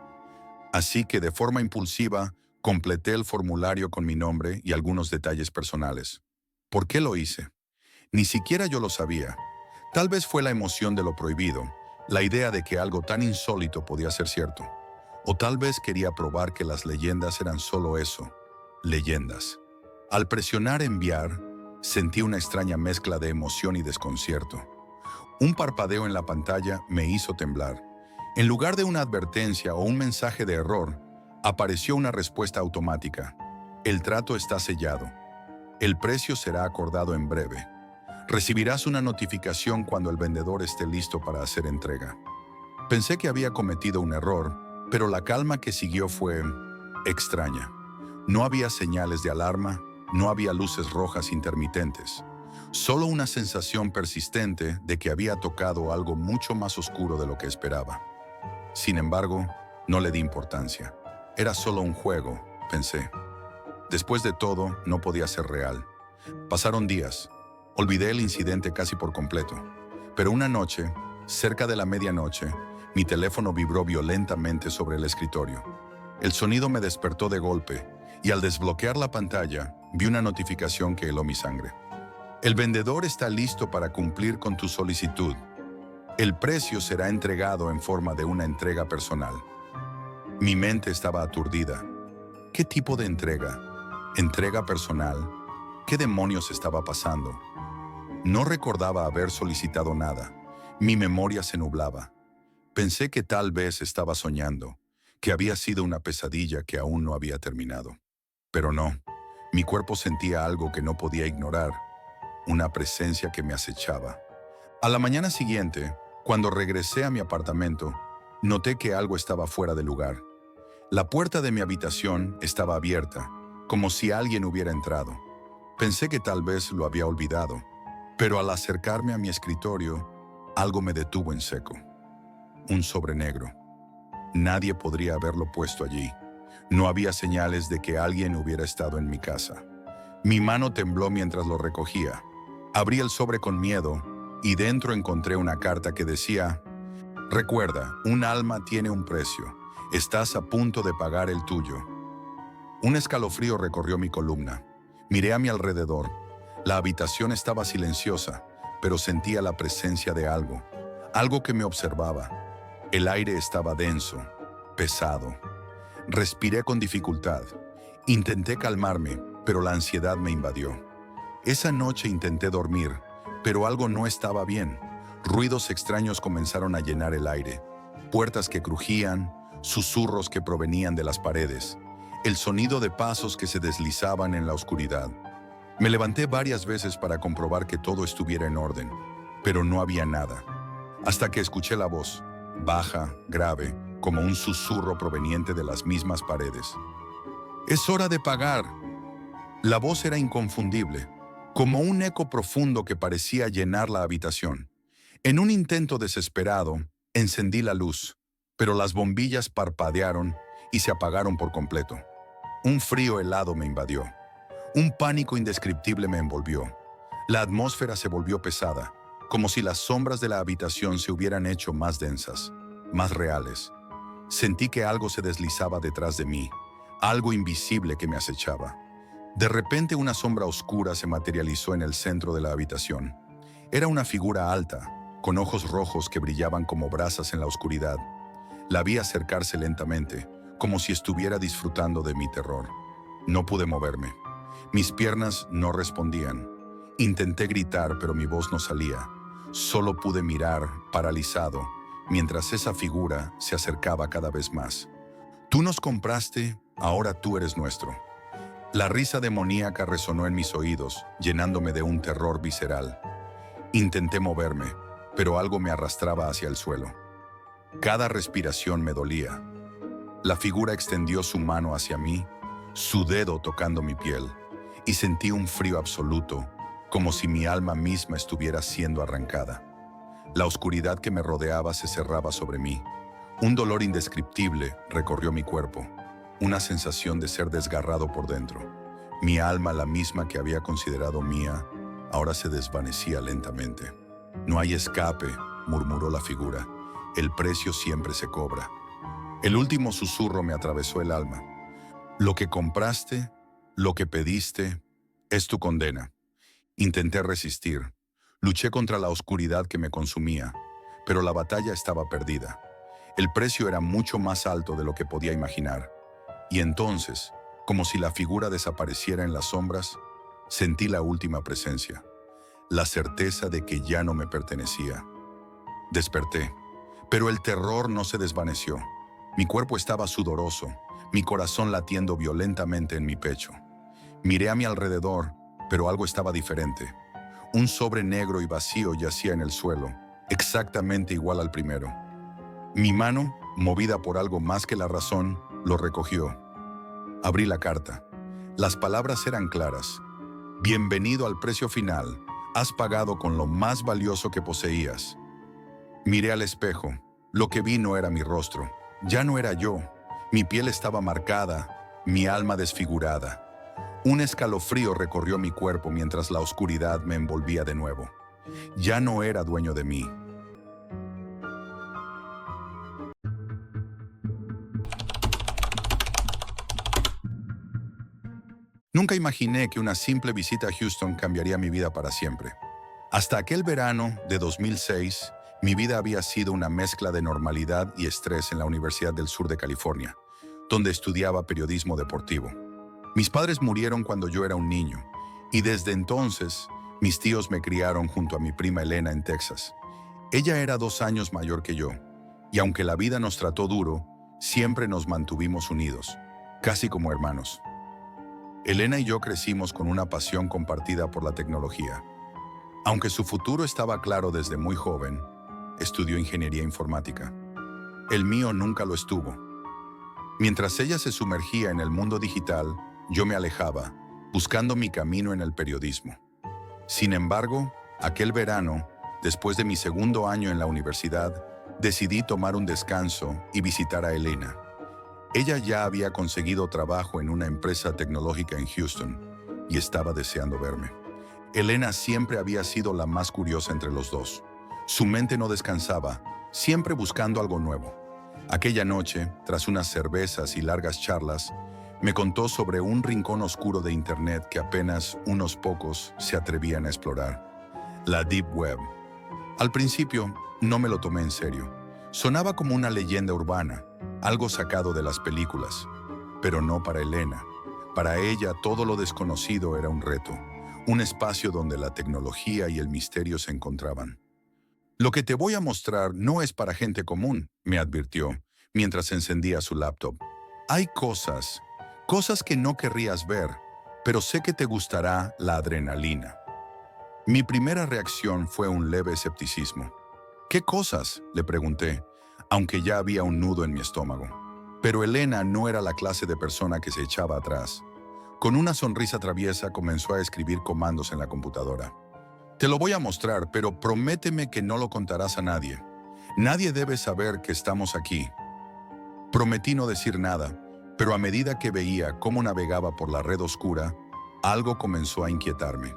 Así que de forma impulsiva, completé el formulario con mi nombre y algunos detalles personales. ¿Por qué lo hice? Ni siquiera yo lo sabía. Tal vez fue la emoción de lo prohibido, la idea de que algo tan insólito podía ser cierto. O tal vez quería probar que las leyendas eran solo eso, leyendas. Al presionar enviar, sentí una extraña mezcla de emoción y desconcierto. Un parpadeo en la pantalla me hizo temblar. En lugar de una advertencia o un mensaje de error, apareció una respuesta automática. El trato está sellado. El precio será acordado en breve. Recibirás una notificación cuando el vendedor esté listo para hacer entrega. Pensé que había cometido un error, pero la calma que siguió fue extraña. No había señales de alarma, no había luces rojas intermitentes. Solo una sensación persistente de que había tocado algo mucho más oscuro de lo que esperaba. Sin embargo, no le di importancia. Era solo un juego, pensé. Después de todo, no podía ser real. Pasaron días. Olvidé el incidente casi por completo. Pero una noche, cerca de la medianoche, mi teléfono vibró violentamente sobre el escritorio. El sonido me despertó de golpe y al desbloquear la pantalla, vi una notificación que heló mi sangre. El vendedor está listo para cumplir con tu solicitud. El precio será entregado en forma de una entrega personal. Mi mente estaba aturdida. ¿Qué tipo de entrega? ¿Entrega personal? ¿Qué demonios estaba pasando? No recordaba haber solicitado nada. Mi memoria se nublaba. Pensé que tal vez estaba soñando, que había sido una pesadilla que aún no había terminado. Pero no, mi cuerpo sentía algo que no podía ignorar, una presencia que me acechaba. A la mañana siguiente, cuando regresé a mi apartamento, noté que algo estaba fuera de lugar. La puerta de mi habitación estaba abierta, como si alguien hubiera entrado. Pensé que tal vez lo había olvidado, pero al acercarme a mi escritorio, algo me detuvo en seco. Un sobre negro. Nadie podría haberlo puesto allí. No había señales de que alguien hubiera estado en mi casa. Mi mano tembló mientras lo recogía. Abrí el sobre con miedo y dentro encontré una carta que decía: recuerda, un alma tiene un precio. Estás a punto de pagar el tuyo. Un escalofrío recorrió mi columna. Miré a mi alrededor. La habitación estaba silenciosa, pero sentía la presencia de algo. Algo que me observaba. El aire estaba denso, pesado. Respiré con dificultad. Intenté calmarme, pero la ansiedad me invadió. Esa noche intenté dormir, pero algo no estaba bien. Ruidos extraños comenzaron a llenar el aire. Puertas que crujían, susurros que provenían de las paredes, el sonido de pasos que se deslizaban en la oscuridad. Me levanté varias veces para comprobar que todo estuviera en orden, pero no había nada. Hasta que escuché la voz, baja, grave, como un susurro proveniente de las mismas paredes. «Es hora de pagar». La voz era inconfundible, como un eco profundo que parecía llenar la habitación. En un intento desesperado, encendí la luz, pero las bombillas parpadearon y se apagaron por completo. Un frío helado me invadió. Un pánico indescriptible me envolvió. La atmósfera se volvió pesada, como si las sombras de la habitación se hubieran hecho más densas, más reales. Sentí que algo se deslizaba detrás de mí, algo invisible que me acechaba. De repente una sombra oscura se materializó en el centro de la habitación. Era una figura alta, con ojos rojos que brillaban como brasas en la oscuridad. La vi acercarse lentamente, como si estuviera disfrutando de mi terror. No pude moverme. Mis piernas no respondían. Intenté gritar, pero mi voz no salía. Solo pude mirar, paralizado, mientras esa figura se acercaba cada vez más. Tú nos compraste, ahora tú eres nuestro. La risa demoníaca resonó en mis oídos, llenándome de un terror visceral. Intenté moverme, pero algo me arrastraba hacia el suelo. Cada respiración me dolía. La figura extendió su mano hacia mí, su dedo tocando mi piel, y sentí un frío absoluto, como si mi alma misma estuviera siendo arrancada. La oscuridad que me rodeaba se cerraba sobre mí. Un dolor indescriptible recorrió mi cuerpo, una sensación de ser desgarrado por dentro. Mi alma, la misma que había considerado mía, ahora se desvanecía lentamente. No hay escape, murmuró la figura. El precio siempre se cobra. El último susurro me atravesó el alma. Lo que compraste, lo que pediste, es tu condena. Intenté resistir. Luché contra la oscuridad que me consumía, pero la batalla estaba perdida. El precio era mucho más alto de lo que podía imaginar. Y entonces, como si la figura desapareciera en las sombras, sentí la última presencia, la certeza de que ya no me pertenecía. Desperté, pero el terror no se desvaneció. Mi cuerpo estaba sudoroso, mi corazón latiendo violentamente en mi pecho. Miré a mi alrededor, pero algo estaba diferente. Un sobre negro y vacío yacía en el suelo, exactamente igual al primero. Mi mano, movida por algo más que la razón, lo recogió. Abrí la carta. Las palabras eran claras. Bienvenido al precio final. Has pagado con lo más valioso que poseías. Miré al espejo. Lo que vi no era mi rostro. Ya no era yo. Mi piel estaba marcada, mi alma desfigurada. Un escalofrío recorrió mi cuerpo mientras la oscuridad me envolvía de nuevo. Ya no era dueño de mí. Nunca imaginé que una simple visita a Houston cambiaría mi vida para siempre. Hasta aquel verano de 2006, mi vida había sido una mezcla de normalidad y estrés en la Universidad del Sur de California, donde estudiaba periodismo deportivo. Mis padres murieron cuando yo era un niño, y desde entonces mis tíos me criaron junto a mi prima Elena en Texas. Ella era 2 años mayor que yo, y aunque la vida nos trató duro, siempre nos mantuvimos unidos, casi como hermanos. Elena y yo crecimos con una pasión compartida por la tecnología. Aunque su futuro estaba claro desde muy joven, estudió ingeniería informática. El mío nunca lo estuvo. Mientras ella se sumergía en el mundo digital, yo me alejaba, buscando mi camino en el periodismo. Sin embargo, aquel verano, después de mi segundo año en la universidad, decidí tomar un descanso y visitar a Elena. Ella ya había conseguido trabajo en una empresa tecnológica en Houston y estaba deseando verme. Elena siempre había sido la más curiosa entre los dos. Su mente no descansaba, siempre buscando algo nuevo. Aquella noche, tras unas cervezas y largas charlas, me contó sobre un rincón oscuro de Internet que apenas unos pocos se atrevían a explorar: la Deep Web. Al principio, no me lo tomé en serio. Sonaba como una leyenda urbana, algo sacado de las películas. Pero no para Elena. Para ella, todo lo desconocido era un reto, un espacio donde la tecnología y el misterio se encontraban. Lo que te voy a mostrar no es para gente común, me advirtió, mientras encendía su laptop. Hay cosas que no querrías ver, pero sé que te gustará la adrenalina. Mi primera reacción fue un leve escepticismo. ¿Qué cosas?, le pregunté, aunque ya había un nudo en mi estómago. Pero Elena no era la clase de persona que se echaba atrás. Con una sonrisa traviesa comenzó a escribir comandos en la computadora. Te lo voy a mostrar, pero prométeme que no lo contarás a nadie. Nadie debe saber que estamos aquí. Prometí no decir nada, pero a medida que veía cómo navegaba por la red oscura, algo comenzó a inquietarme.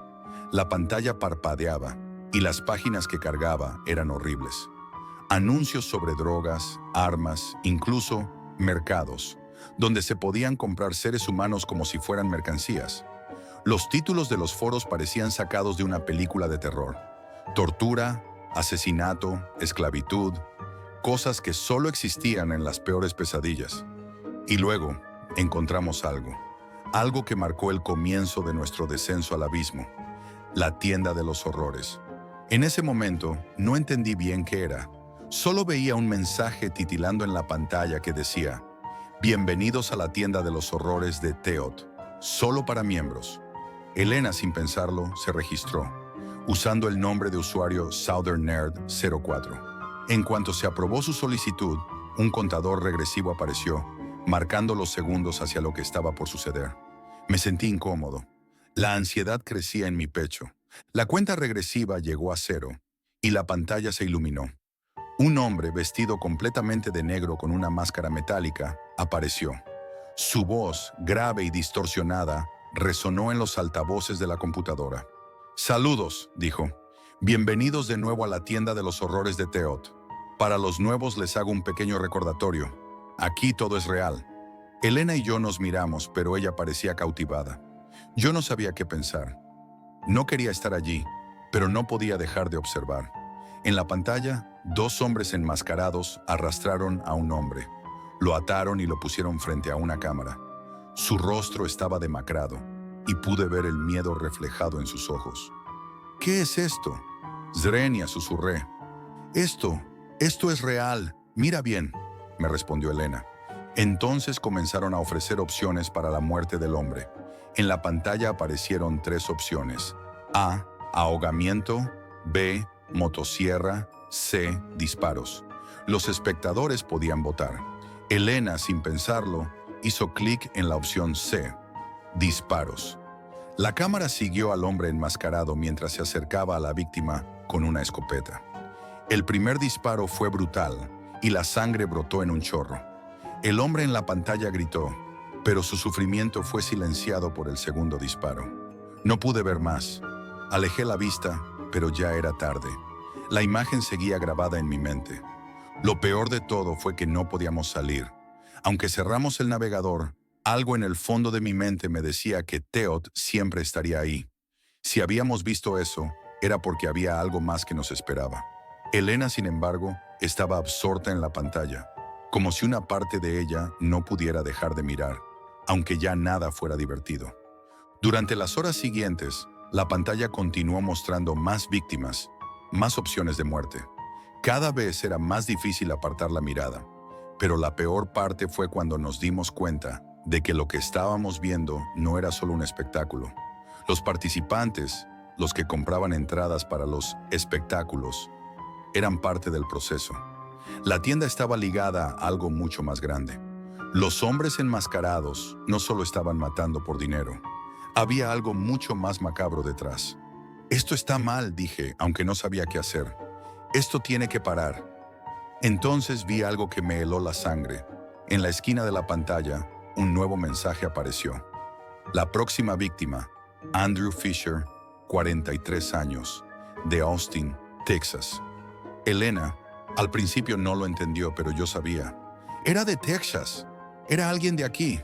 La pantalla parpadeaba y las páginas que cargaba eran horribles. Anuncios sobre drogas, armas, incluso mercados, donde se podían comprar seres humanos como si fueran mercancías. Los títulos de los foros parecían sacados de una película de terror: tortura, asesinato, esclavitud. cosas que solo existían en las peores pesadillas. Y luego encontramos algo que marcó el comienzo de nuestro descenso al abismo, la tienda de los horrores. En ese momento no entendí bien qué era. Solo veía un mensaje titilando en la pantalla que decía: "Bienvenidos a la tienda de los horrores de Teot, solo para miembros". Elena, sin pensarlo, se registró, usando el nombre de usuario Southern Nerd 04. En cuanto se aprobó su solicitud, un contador regresivo apareció, marcando los segundos hacia lo que estaba por suceder. Me sentí incómodo. La ansiedad crecía en mi pecho. La cuenta regresiva llegó a 0 y la pantalla se iluminó. Un hombre vestido completamente de negro con una máscara metálica apareció. Su voz, grave y distorsionada, resonó en los altavoces de la computadora. «Saludos», dijo. «Bienvenidos de nuevo a la tienda de los horrores de Teot. Para los nuevos les hago un pequeño recordatorio. Aquí todo es real». Elena y yo nos miramos, pero ella parecía cautivada. Yo no sabía qué pensar. No quería estar allí, pero no podía dejar de observar. En la pantalla, 2 hombres enmascarados arrastraron a un hombre. Lo ataron y lo pusieron frente a una cámara. Su rostro estaba demacrado y pude ver el miedo reflejado en sus ojos. «¿Qué es esto?», Zrenia, susurré. Esto es real. Mira bien», me respondió Elena. Entonces comenzaron a ofrecer opciones para la muerte del hombre. En la pantalla aparecieron 3 opciones: A, ahogamiento; B, motosierra; C, disparos. Los espectadores podían votar. Elena, sin pensarlo, hizo clic en la opción C, disparos. La cámara siguió al hombre enmascarado mientras se acercaba a la víctima con una escopeta. El primer disparo fue brutal y la sangre brotó en un chorro. El hombre en la pantalla gritó, pero su sufrimiento fue silenciado por el segundo disparo. No pude ver más. Alejé la vista, pero ya era tarde. La imagen seguía grabada en mi mente. Lo peor de todo fue que no podíamos salir. Aunque cerramos el navegador, algo en el fondo de mi mente me decía que Teot siempre estaría ahí. Si habíamos visto eso, era porque había algo más que nos esperaba. Elena, sin embargo, estaba absorta en la pantalla, como si una parte de ella no pudiera dejar de mirar, aunque ya nada fuera divertido. Durante las horas siguientes, la pantalla continuó mostrando más víctimas, más opciones de muerte. Cada vez era más difícil apartar la mirada, pero la peor parte fue cuando nos dimos cuenta de que lo que estábamos viendo no era solo un espectáculo. Los participantes, los que compraban entradas para los espectáculos, eran parte del proceso. La tienda estaba ligada a algo mucho más grande. Los hombres enmascarados no solo estaban matando por dinero. Había algo mucho más macabro detrás. «Esto está mal», dije, aunque no sabía qué hacer. «Esto tiene que parar». Entonces vi algo que me heló la sangre. En la esquina de la pantalla, un nuevo mensaje apareció. La próxima víctima, Andrew Fisher, 43 años, de Austin, Texas. Elena, al principio no lo entendió, pero yo sabía. Era de Texas. Era alguien de aquí.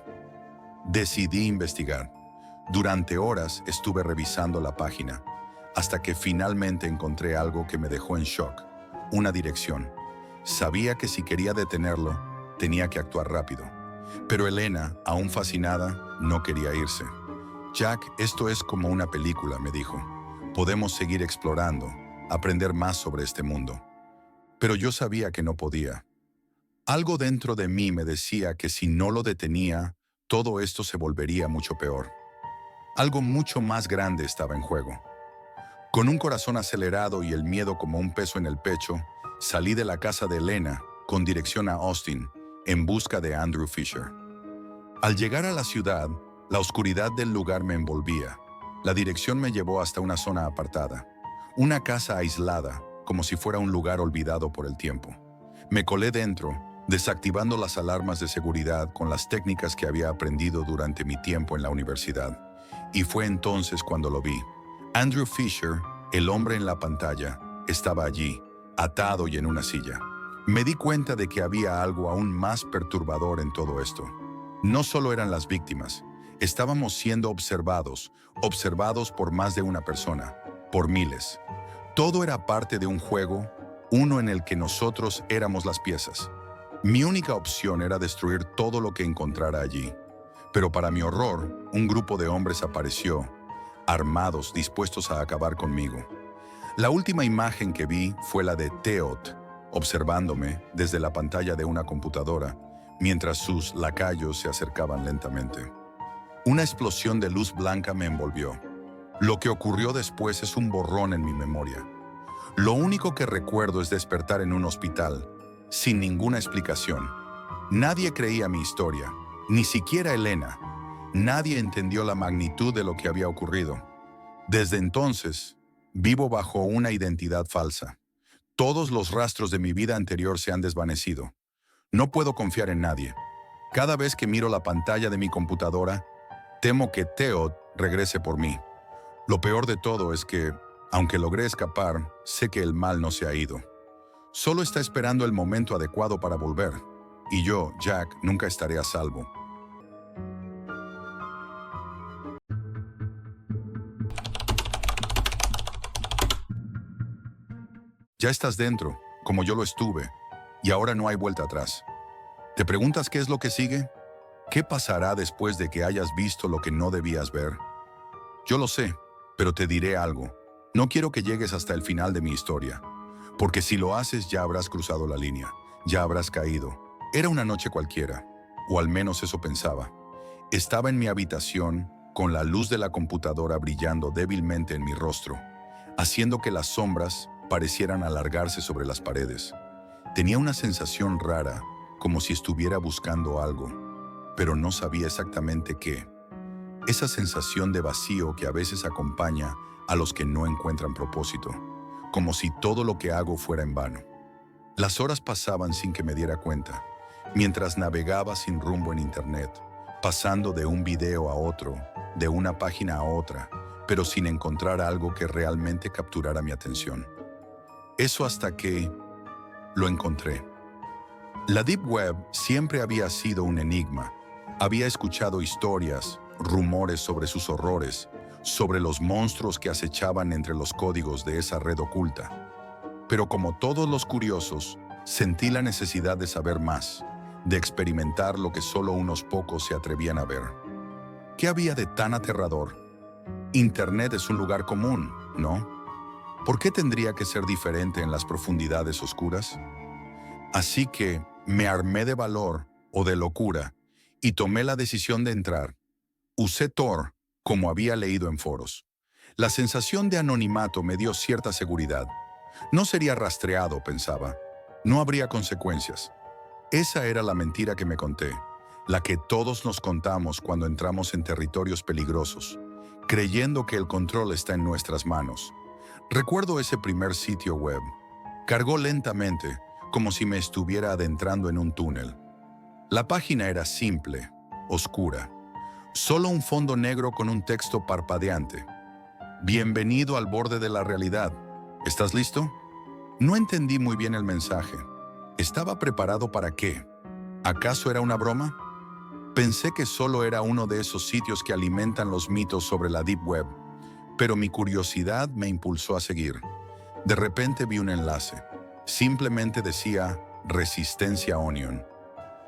Decidí investigar. Durante horas estuve revisando la página, hasta que finalmente encontré algo que me dejó en shock. Una dirección. Sabía que si quería detenerlo, tenía que actuar rápido. Pero Elena, aún fascinada, no quería irse. «Jack, esto es como una película», me dijo. «Podemos seguir explorando, aprender más sobre este mundo». Pero yo sabía que no podía. Algo dentro de mí me decía que si no lo detenía, todo esto se volvería mucho peor. Algo mucho más grande estaba en juego. Con un corazón acelerado y el miedo como un peso en el pecho, salí de la casa de Elena con dirección a Austin, en busca de Andrew Fisher. Al llegar a la ciudad, la oscuridad del lugar me envolvía. La dirección me llevó hasta una zona apartada, una casa aislada, como si fuera un lugar olvidado por el tiempo. Me colé dentro, desactivando las alarmas de seguridad con las técnicas que había aprendido durante mi tiempo en la universidad. Y fue entonces cuando lo vi. Andrew Fisher, el hombre en la pantalla, estaba allí, atado y en una silla. Me di cuenta de que había algo aún más perturbador en todo esto. No solo eran las víctimas, estábamos siendo observados por más de una persona, por miles. Todo era parte de un juego uno en el que nosotros éramos las piezas. Mi única opción era destruir todo lo que encontrara allí. Pero para mi horror, un grupo de hombres apareció, armados, dispuestos a acabar conmigo. La última imagen que vi fue la de Teot, observándome desde la pantalla de una computadora, mientras sus lacayos se acercaban lentamente. Una explosión de luz blanca me envolvió. Lo que ocurrió después es un borrón en mi memoria. Lo único que recuerdo es despertar en un hospital, sin ninguna explicación. Nadie creía mi historia, ni siquiera Elena. Nadie entendió la magnitud de lo que había ocurrido. Desde entonces, vivo bajo una identidad falsa. Todos los rastros de mi vida anterior se han desvanecido. No puedo confiar en nadie. Cada vez que miro la pantalla de mi computadora, temo que Teot regrese por mí. Lo peor de todo es que, aunque logré escapar, sé que el mal no se ha ido. Solo está esperando el momento adecuado para volver. Y yo, Jack, nunca estaré a salvo. Ya estás dentro, como yo lo estuve, y ahora no hay vuelta atrás. ¿Te preguntas qué es lo que sigue? ¿Qué pasará después de que hayas visto lo que no debías ver? Yo lo sé, pero te diré algo. No quiero que llegues hasta el final de mi historia, porque si lo haces ya habrás cruzado la línea, ya habrás caído. Era una noche cualquiera, o al menos eso pensaba. Estaba en mi habitación, con la luz de la computadora brillando débilmente en mi rostro, haciendo que las sombras parecieran alargarse sobre las paredes. Tenía una sensación rara, como si estuviera buscando algo, pero no sabía exactamente qué. Esa sensación de vacío que a veces acompaña a los que no encuentran propósito, como si todo lo que hago fuera en vano. Las horas pasaban sin que me diera cuenta, mientras navegaba sin rumbo en Internet, pasando de un video a otro, de una página a otra, pero sin encontrar algo que realmente capturara mi atención. Eso hasta que lo encontré. La Deep Web siempre había sido un enigma. Había escuchado historias, rumores sobre sus horrores, sobre los monstruos que acechaban entre los códigos de esa red oculta. Pero como todos los curiosos, sentí la necesidad de saber más, de experimentar lo que solo unos pocos se atrevían a ver. ¿Qué había de tan aterrador? Internet es un lugar común, ¿no? ¿Por qué tendría que ser diferente en las profundidades oscuras? Así que me armé de valor o de locura y tomé la decisión de entrar. Usé Tor, como había leído en foros. La sensación de anonimato me dio cierta seguridad. No sería rastreado, pensaba. No habría consecuencias. Esa era la mentira que me conté, la que todos nos contamos cuando entramos en territorios peligrosos, creyendo que el control está en nuestras manos. Recuerdo ese primer sitio web. Cargó lentamente, como si me estuviera adentrando en un túnel. La página era simple, oscura. Solo un fondo negro con un texto parpadeante. Bienvenido al borde de la realidad. ¿Estás listo? No entendí muy bien el mensaje. ¿Estaba preparado para qué? ¿Acaso era una broma? Pensé que solo era uno de esos sitios que alimentan los mitos sobre la Deep Web, pero mi curiosidad me impulsó a seguir. De repente vi un enlace. Simplemente decía Resistencia Onion.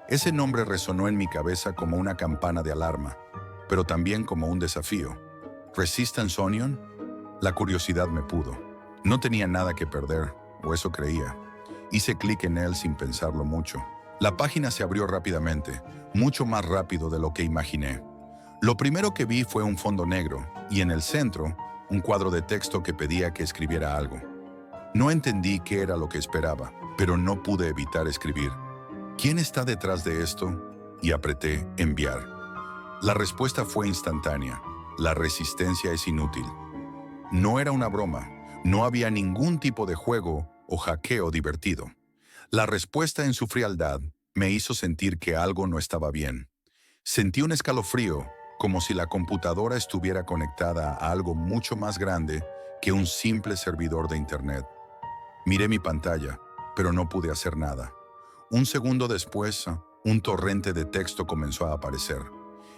Ese nombre resonó en mi cabeza como una campana de alarma, pero también como un desafío. ¿Resistance Onion? La curiosidad me pudo. No tenía nada que perder, o eso creía. Hice clic en él sin pensarlo mucho. La página se abrió rápidamente, mucho más rápido de lo que imaginé. Lo primero que vi fue un fondo negro, y en el centro, un cuadro de texto que pedía que escribiera algo. No entendí qué era lo que esperaba, pero no pude evitar escribir. ¿Quién está detrás de esto? Y apreté enviar. La respuesta fue instantánea. La resistencia es inútil. No era una broma. No había ningún tipo de juego o hackeo divertido. La respuesta en su frialdad me hizo sentir que algo no estaba bien. Sentí un escalofrío, como si la computadora estuviera conectada a algo mucho más grande que un simple servidor de Internet. Miré mi pantalla, pero no pude hacer nada. Un segundo después, un torrente de texto comenzó a aparecer.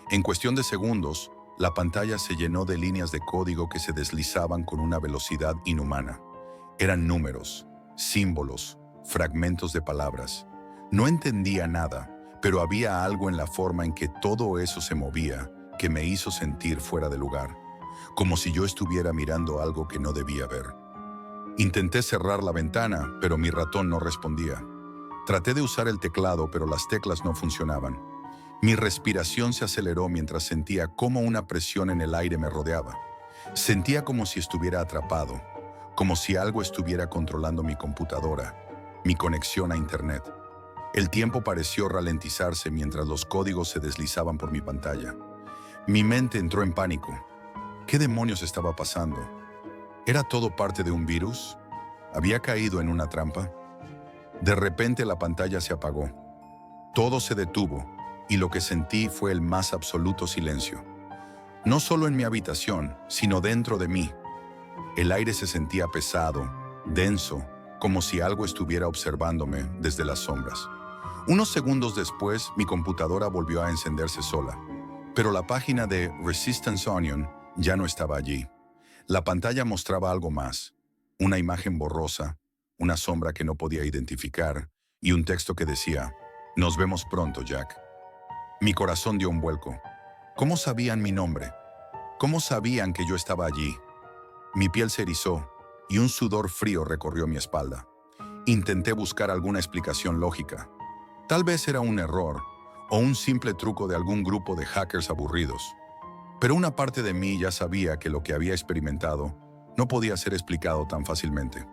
En cuestión de segundos, la pantalla se llenó de líneas de código que se deslizaban con una velocidad inhumana. Eran números, símbolos, fragmentos de palabras. No entendía nada, pero había algo en la forma en que todo eso se movía que me hizo sentir fuera de lugar, como si yo estuviera mirando algo que no debía ver. Intenté cerrar la ventana, pero mi ratón no respondía. Traté de usar el teclado, pero las teclas no funcionaban. Mi respiración se aceleró mientras sentía cómo una presión en el aire me rodeaba. Sentía como si estuviera atrapado, como si algo estuviera controlando mi computadora, mi conexión a Internet. El tiempo pareció ralentizarse mientras los códigos se deslizaban por mi pantalla. Mi mente entró en pánico. ¿Qué demonios estaba pasando? ¿Era todo parte de un virus? ¿Había caído en una trampa? De repente la pantalla se apagó. Todo se detuvo y lo que sentí fue el más absoluto silencio. No solo en mi habitación, sino dentro de mí. El aire se sentía pesado, denso, como si algo estuviera observándome desde las sombras. Unos segundos después, mi computadora volvió a encenderse sola, pero la página de Resistance Onion ya no estaba allí. La pantalla mostraba algo más, una imagen borrosa, una sombra que no podía identificar y un texto que decía, «Nos vemos pronto, Jack». Mi corazón dio un vuelco. ¿Cómo sabían mi nombre? ¿Cómo sabían que yo estaba allí? Mi piel se erizó y un sudor frío recorrió mi espalda. Intenté buscar alguna explicación lógica. Tal vez era un error o un simple truco de algún grupo de hackers aburridos. Pero una parte de mí ya sabía que lo que había experimentado no podía ser explicado tan fácilmente.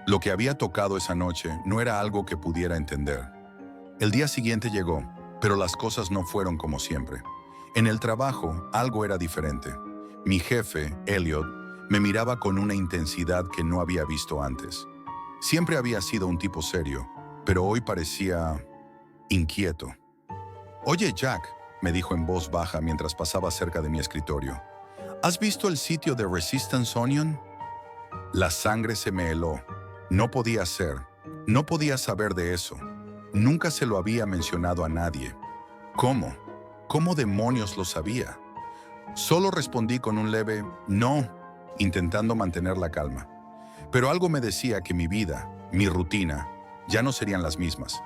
Lo que había tocado esa noche no era algo que pudiera entender. El día siguiente llegó, pero las cosas no fueron como siempre. En el trabajo, algo era diferente. Mi jefe, Elliot, me miraba con una intensidad que no había visto antes. Siempre había sido un tipo serio, pero hoy parecía inquieto. «Oye, Jack», me dijo en voz baja mientras pasaba cerca de mi escritorio, «¿has visto el sitio de Resistance Onion?» La sangre se me heló. No podía ser. No podía saber de eso. Nunca se lo había mencionado a nadie. ¿Cómo? ¿Cómo demonios lo sabía? Solo respondí con un leve «no», intentando mantener la calma. Pero algo me decía que mi vida, mi rutina, ya no serían las mismas.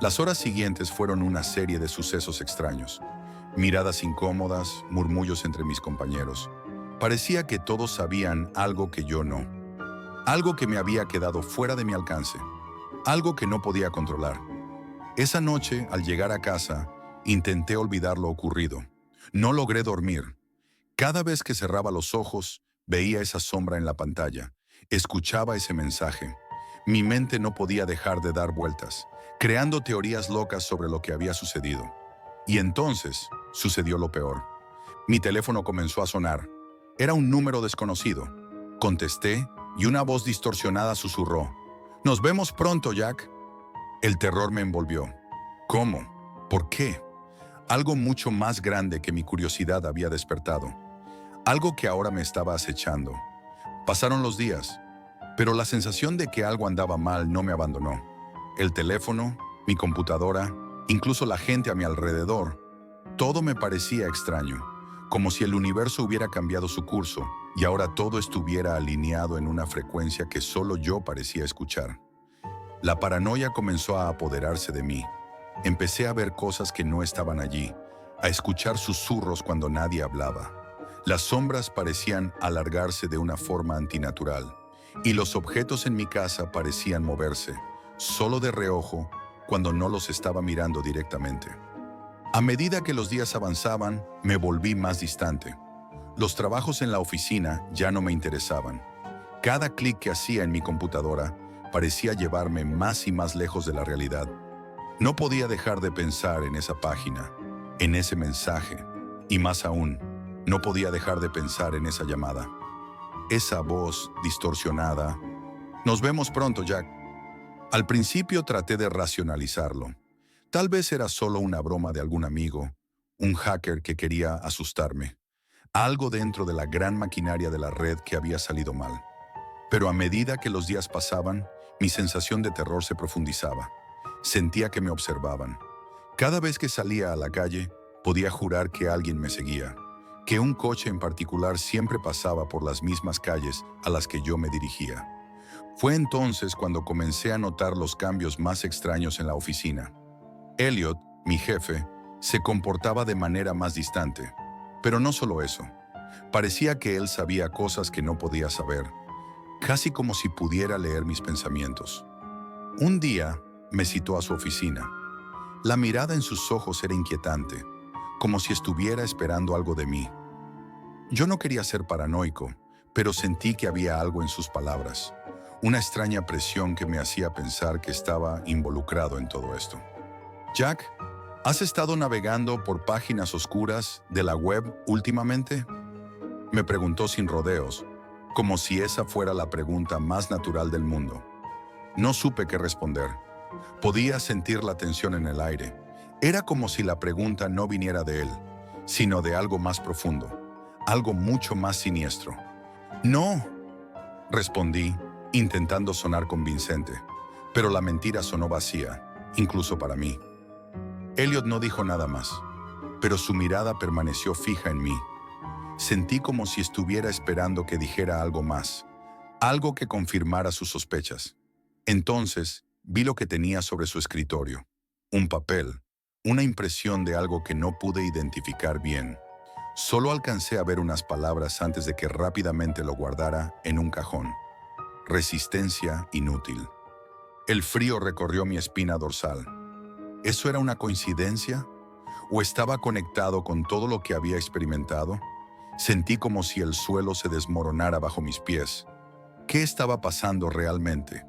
Las horas siguientes fueron una serie de sucesos extraños. Miradas incómodas, murmullos entre mis compañeros. Parecía que todos sabían algo que yo no. Algo que me había quedado fuera de mi alcance. Algo que no podía controlar. Esa noche, al llegar a casa, intenté olvidar lo ocurrido. No logré dormir. Cada vez que cerraba los ojos, veía esa sombra en la pantalla. Escuchaba ese mensaje. Mi mente no podía dejar de dar vueltas, creando teorías locas sobre lo que había sucedido. Y entonces, sucedió lo peor. Mi teléfono comenzó a sonar. Era un número desconocido. Contesté y una voz distorsionada susurró, «Nos vemos pronto, Jack». El terror me envolvió. ¿Cómo? ¿Por qué? Algo mucho más grande que mi curiosidad había despertado. Algo que ahora me estaba acechando. Pasaron los días, pero la sensación de que algo andaba mal no me abandonó. El teléfono, mi computadora, incluso la gente a mi alrededor, todo me parecía extraño, como si el universo hubiera cambiado su curso y ahora todo estuviera alineado en una frecuencia que solo yo parecía escuchar. La paranoia comenzó a apoderarse de mí. Empecé a ver cosas que no estaban allí, a escuchar susurros cuando nadie hablaba. Las sombras parecían alargarse de una forma antinatural, y los objetos en mi casa parecían moverse, solo de reojo, cuando no los estaba mirando directamente. A medida que los días avanzaban, me volví más distante. Los trabajos en la oficina ya no me interesaban. Cada clic que hacía en mi computadora parecía llevarme más y más lejos de la realidad. No podía dejar de pensar en esa página, en ese mensaje, y más aún, no podía dejar de pensar en esa llamada. Esa voz distorsionada. «Nos vemos pronto, Jack». Al principio traté de racionalizarlo. Tal vez era solo una broma de algún amigo, un hacker que quería asustarme. Algo dentro de la gran maquinaria de la red que había salido mal. Pero a medida que los días pasaban, mi sensación de terror se profundizaba. Sentía que me observaban. Cada vez que salía a la calle, podía jurar que alguien me seguía, que un coche en particular siempre pasaba por las mismas calles a las que yo me dirigía. Fue entonces cuando comencé a notar los cambios más extraños en la oficina. Elliot, mi jefe, se comportaba de manera más distante. Pero no solo eso. Parecía que él sabía cosas que no podía saber, casi como si pudiera leer mis pensamientos. Un día me citó a su oficina. La mirada en sus ojos era inquietante, como si estuviera esperando algo de mí. Yo no quería ser paranoico, pero sentí que había algo en sus palabras, una extraña presión que me hacía pensar que estaba involucrado en todo esto. Jack, ¿has estado navegando por páginas oscuras de la web últimamente? Me preguntó sin rodeos, como si esa fuera la pregunta más natural del mundo. No supe qué responder. Podía sentir la tensión en el aire. Era como si la pregunta no viniera de él, sino de algo más profundo, algo mucho más siniestro. No, respondí, intentando sonar convincente, pero la mentira sonó vacía, incluso para mí. Elliot no dijo nada más, pero su mirada permaneció fija en mí. Sentí como si estuviera esperando que dijera algo más, algo que confirmara sus sospechas. Entonces, vi lo que tenía sobre su escritorio. Un papel, una impresión de algo que no pude identificar bien. Solo alcancé a ver unas palabras antes de que rápidamente lo guardara en un cajón. Resistencia inútil. El frío recorrió mi espina dorsal. ¿Eso era una coincidencia? ¿O estaba conectado con todo lo que había experimentado? Sentí como si el suelo se desmoronara bajo mis pies. ¿Qué estaba pasando realmente?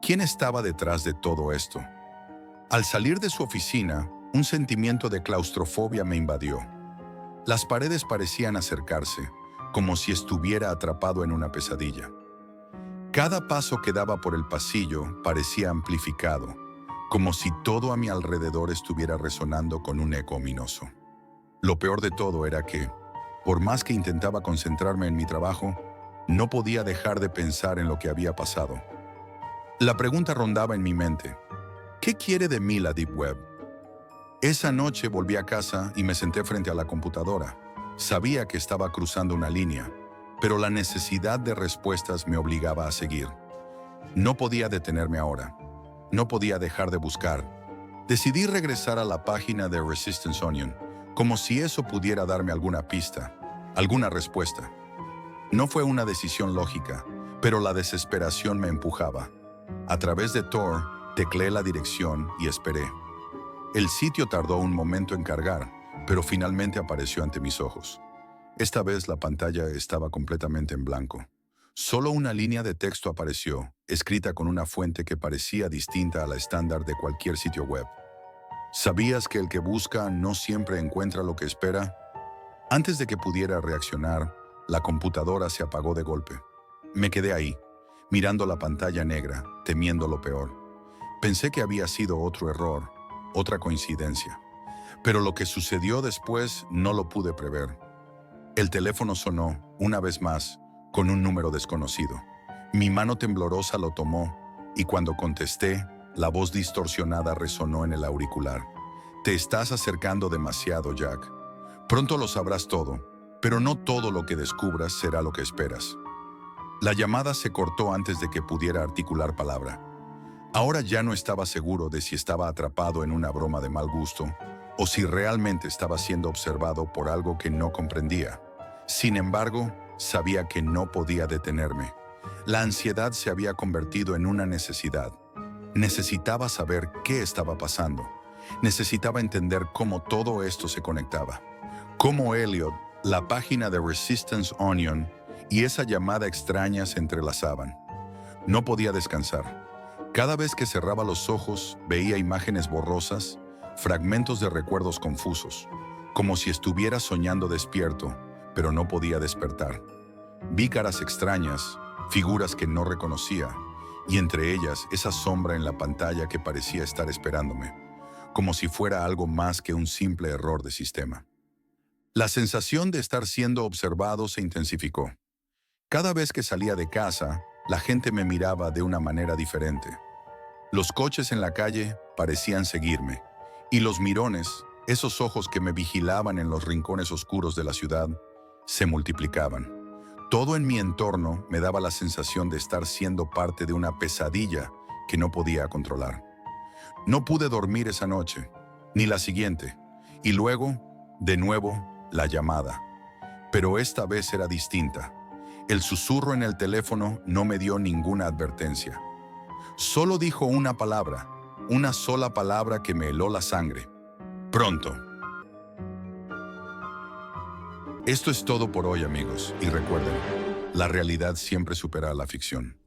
¿Quién estaba detrás de todo esto? Al salir de su oficina, un sentimiento de claustrofobia me invadió. Las paredes parecían acercarse, como si estuviera atrapado en una pesadilla. Cada paso que daba por el pasillo parecía amplificado, como si todo a mi alrededor estuviera resonando con un eco ominoso. Lo peor de todo era que, por más que intentaba concentrarme en mi trabajo, no podía dejar de pensar en lo que había pasado. La pregunta rondaba en mi mente: ¿qué quiere de mí la Deep Web? Esa noche volví a casa y me senté frente a la computadora. Sabía que estaba cruzando una línea, pero la necesidad de respuestas me obligaba a seguir. No podía detenerme ahora. No podía dejar de buscar. Decidí regresar a la página de Resistance Onion, como si eso pudiera darme alguna pista, alguna respuesta. No fue una decisión lógica, pero la desesperación me empujaba. A través de Tor, tecleé la dirección y esperé. El sitio tardó un momento en cargar, pero finalmente apareció ante mis ojos. Esta vez la pantalla estaba completamente en blanco. Solo una línea de texto apareció, escrita con una fuente que parecía distinta a la estándar de cualquier sitio web. ¿Sabías que el que busca no siempre encuentra lo que espera? Antes de que pudiera reaccionar, la computadora se apagó de golpe. Me quedé ahí, mirando la pantalla negra, temiendo lo peor. Pensé que había sido otro error, otra coincidencia. Pero lo que sucedió después no lo pude prever. El teléfono sonó, una vez más, con un número desconocido. Mi mano temblorosa lo tomó, y cuando contesté, la voz distorsionada resonó en el auricular. Te estás acercando demasiado, Jack. Pronto lo sabrás todo, pero no todo lo que descubras será lo que esperas. La llamada se cortó antes de que pudiera articular palabra. Ahora ya no estaba seguro de si estaba atrapado en una broma de mal gusto o si realmente estaba siendo observado por algo que no comprendía. Sin embargo, sabía que no podía detenerme. La ansiedad se había convertido en una necesidad. Necesitaba saber qué estaba pasando. Necesitaba entender cómo todo esto se conectaba. Cómo Elliot, la página de Resistance Onion y esa llamada extraña se entrelazaban. No podía descansar. Cada vez que cerraba los ojos, veía imágenes borrosas, fragmentos de recuerdos confusos, como si estuviera soñando despierto, pero no podía despertar. Vi caras extrañas, figuras que no reconocía, y entre ellas esa sombra en la pantalla que parecía estar esperándome, como si fuera algo más que un simple error de sistema. La sensación de estar siendo observado se intensificó. Cada vez que salía de casa, la gente me miraba de una manera diferente. Los coches en la calle parecían seguirme, y los mirones, esos ojos que me vigilaban en los rincones oscuros de la ciudad, se multiplicaban. Todo en mi entorno me daba la sensación de estar siendo parte de una pesadilla que no podía controlar. No pude dormir esa noche, ni la siguiente, y luego, de nuevo, la llamada. Pero esta vez era distinta. El susurro en el teléfono no me dio ninguna advertencia. Solo dijo una sola palabra que me heló la sangre. Pronto. Esto es todo por hoy, amigos, y recuerden, la realidad siempre supera a la ficción.